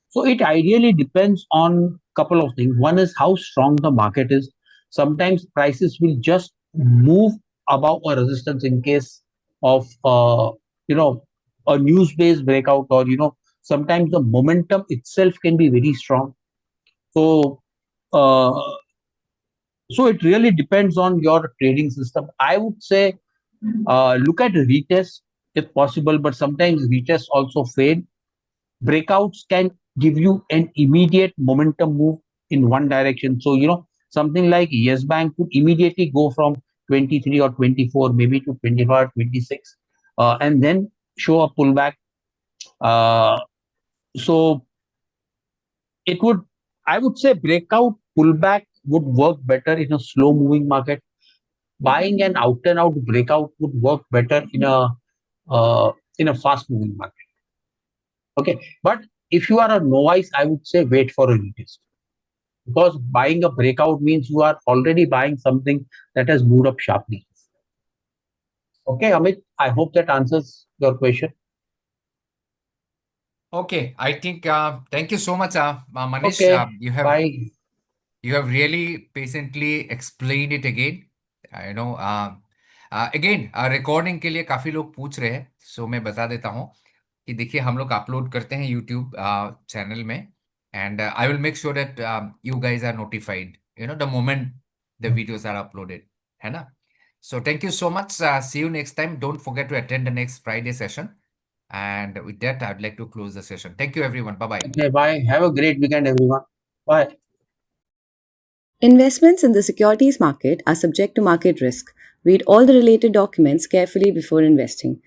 So it ideally depends on couple of things. One is how strong the market is. Sometimes prices will just move above a resistance in case of you know a news-based breakout, or sometimes the momentum itself can be very strong. So uh, so it really depends on your trading system. I would say look at retest if possible, but sometimes retests also fail. Breakouts can give you an immediate momentum move in one direction. So, something like Yes Bank could immediately go from 23 or 24, maybe to 25, 26, and then show a pullback. Uh, so it would, I would say, breakout pullback would work better in a slow moving market. Buying an out and out breakout would work better in a fast moving market. Okay, but if you are a novice, I would say wait for a retest, because buying a breakout means you are already buying something that has moved up sharply. Okay, Amit, I hope that answers your question. Okay, I think thank you so much, Manish. Okay, bye. You have really patiently explained it again. Again, recording के लिए काफी लोग पूछ रहे हैं, सो मैं बता देता हूँ कि देखिए हम लोग अपलोड करते हैं यूट्यूब चैनल में, and I will make sure that you guys are notified the moment the videos are uploaded, है ना? So thank you so much. See you next time. Don't forget to attend the next Friday session. And with that, I'd like to close the session. Thank you, everyone. Bye bye. Okay, bye. Have a great weekend, everyone. Bye. Investments in the securities market are subject to market risk. Read all the related documents carefully before investing.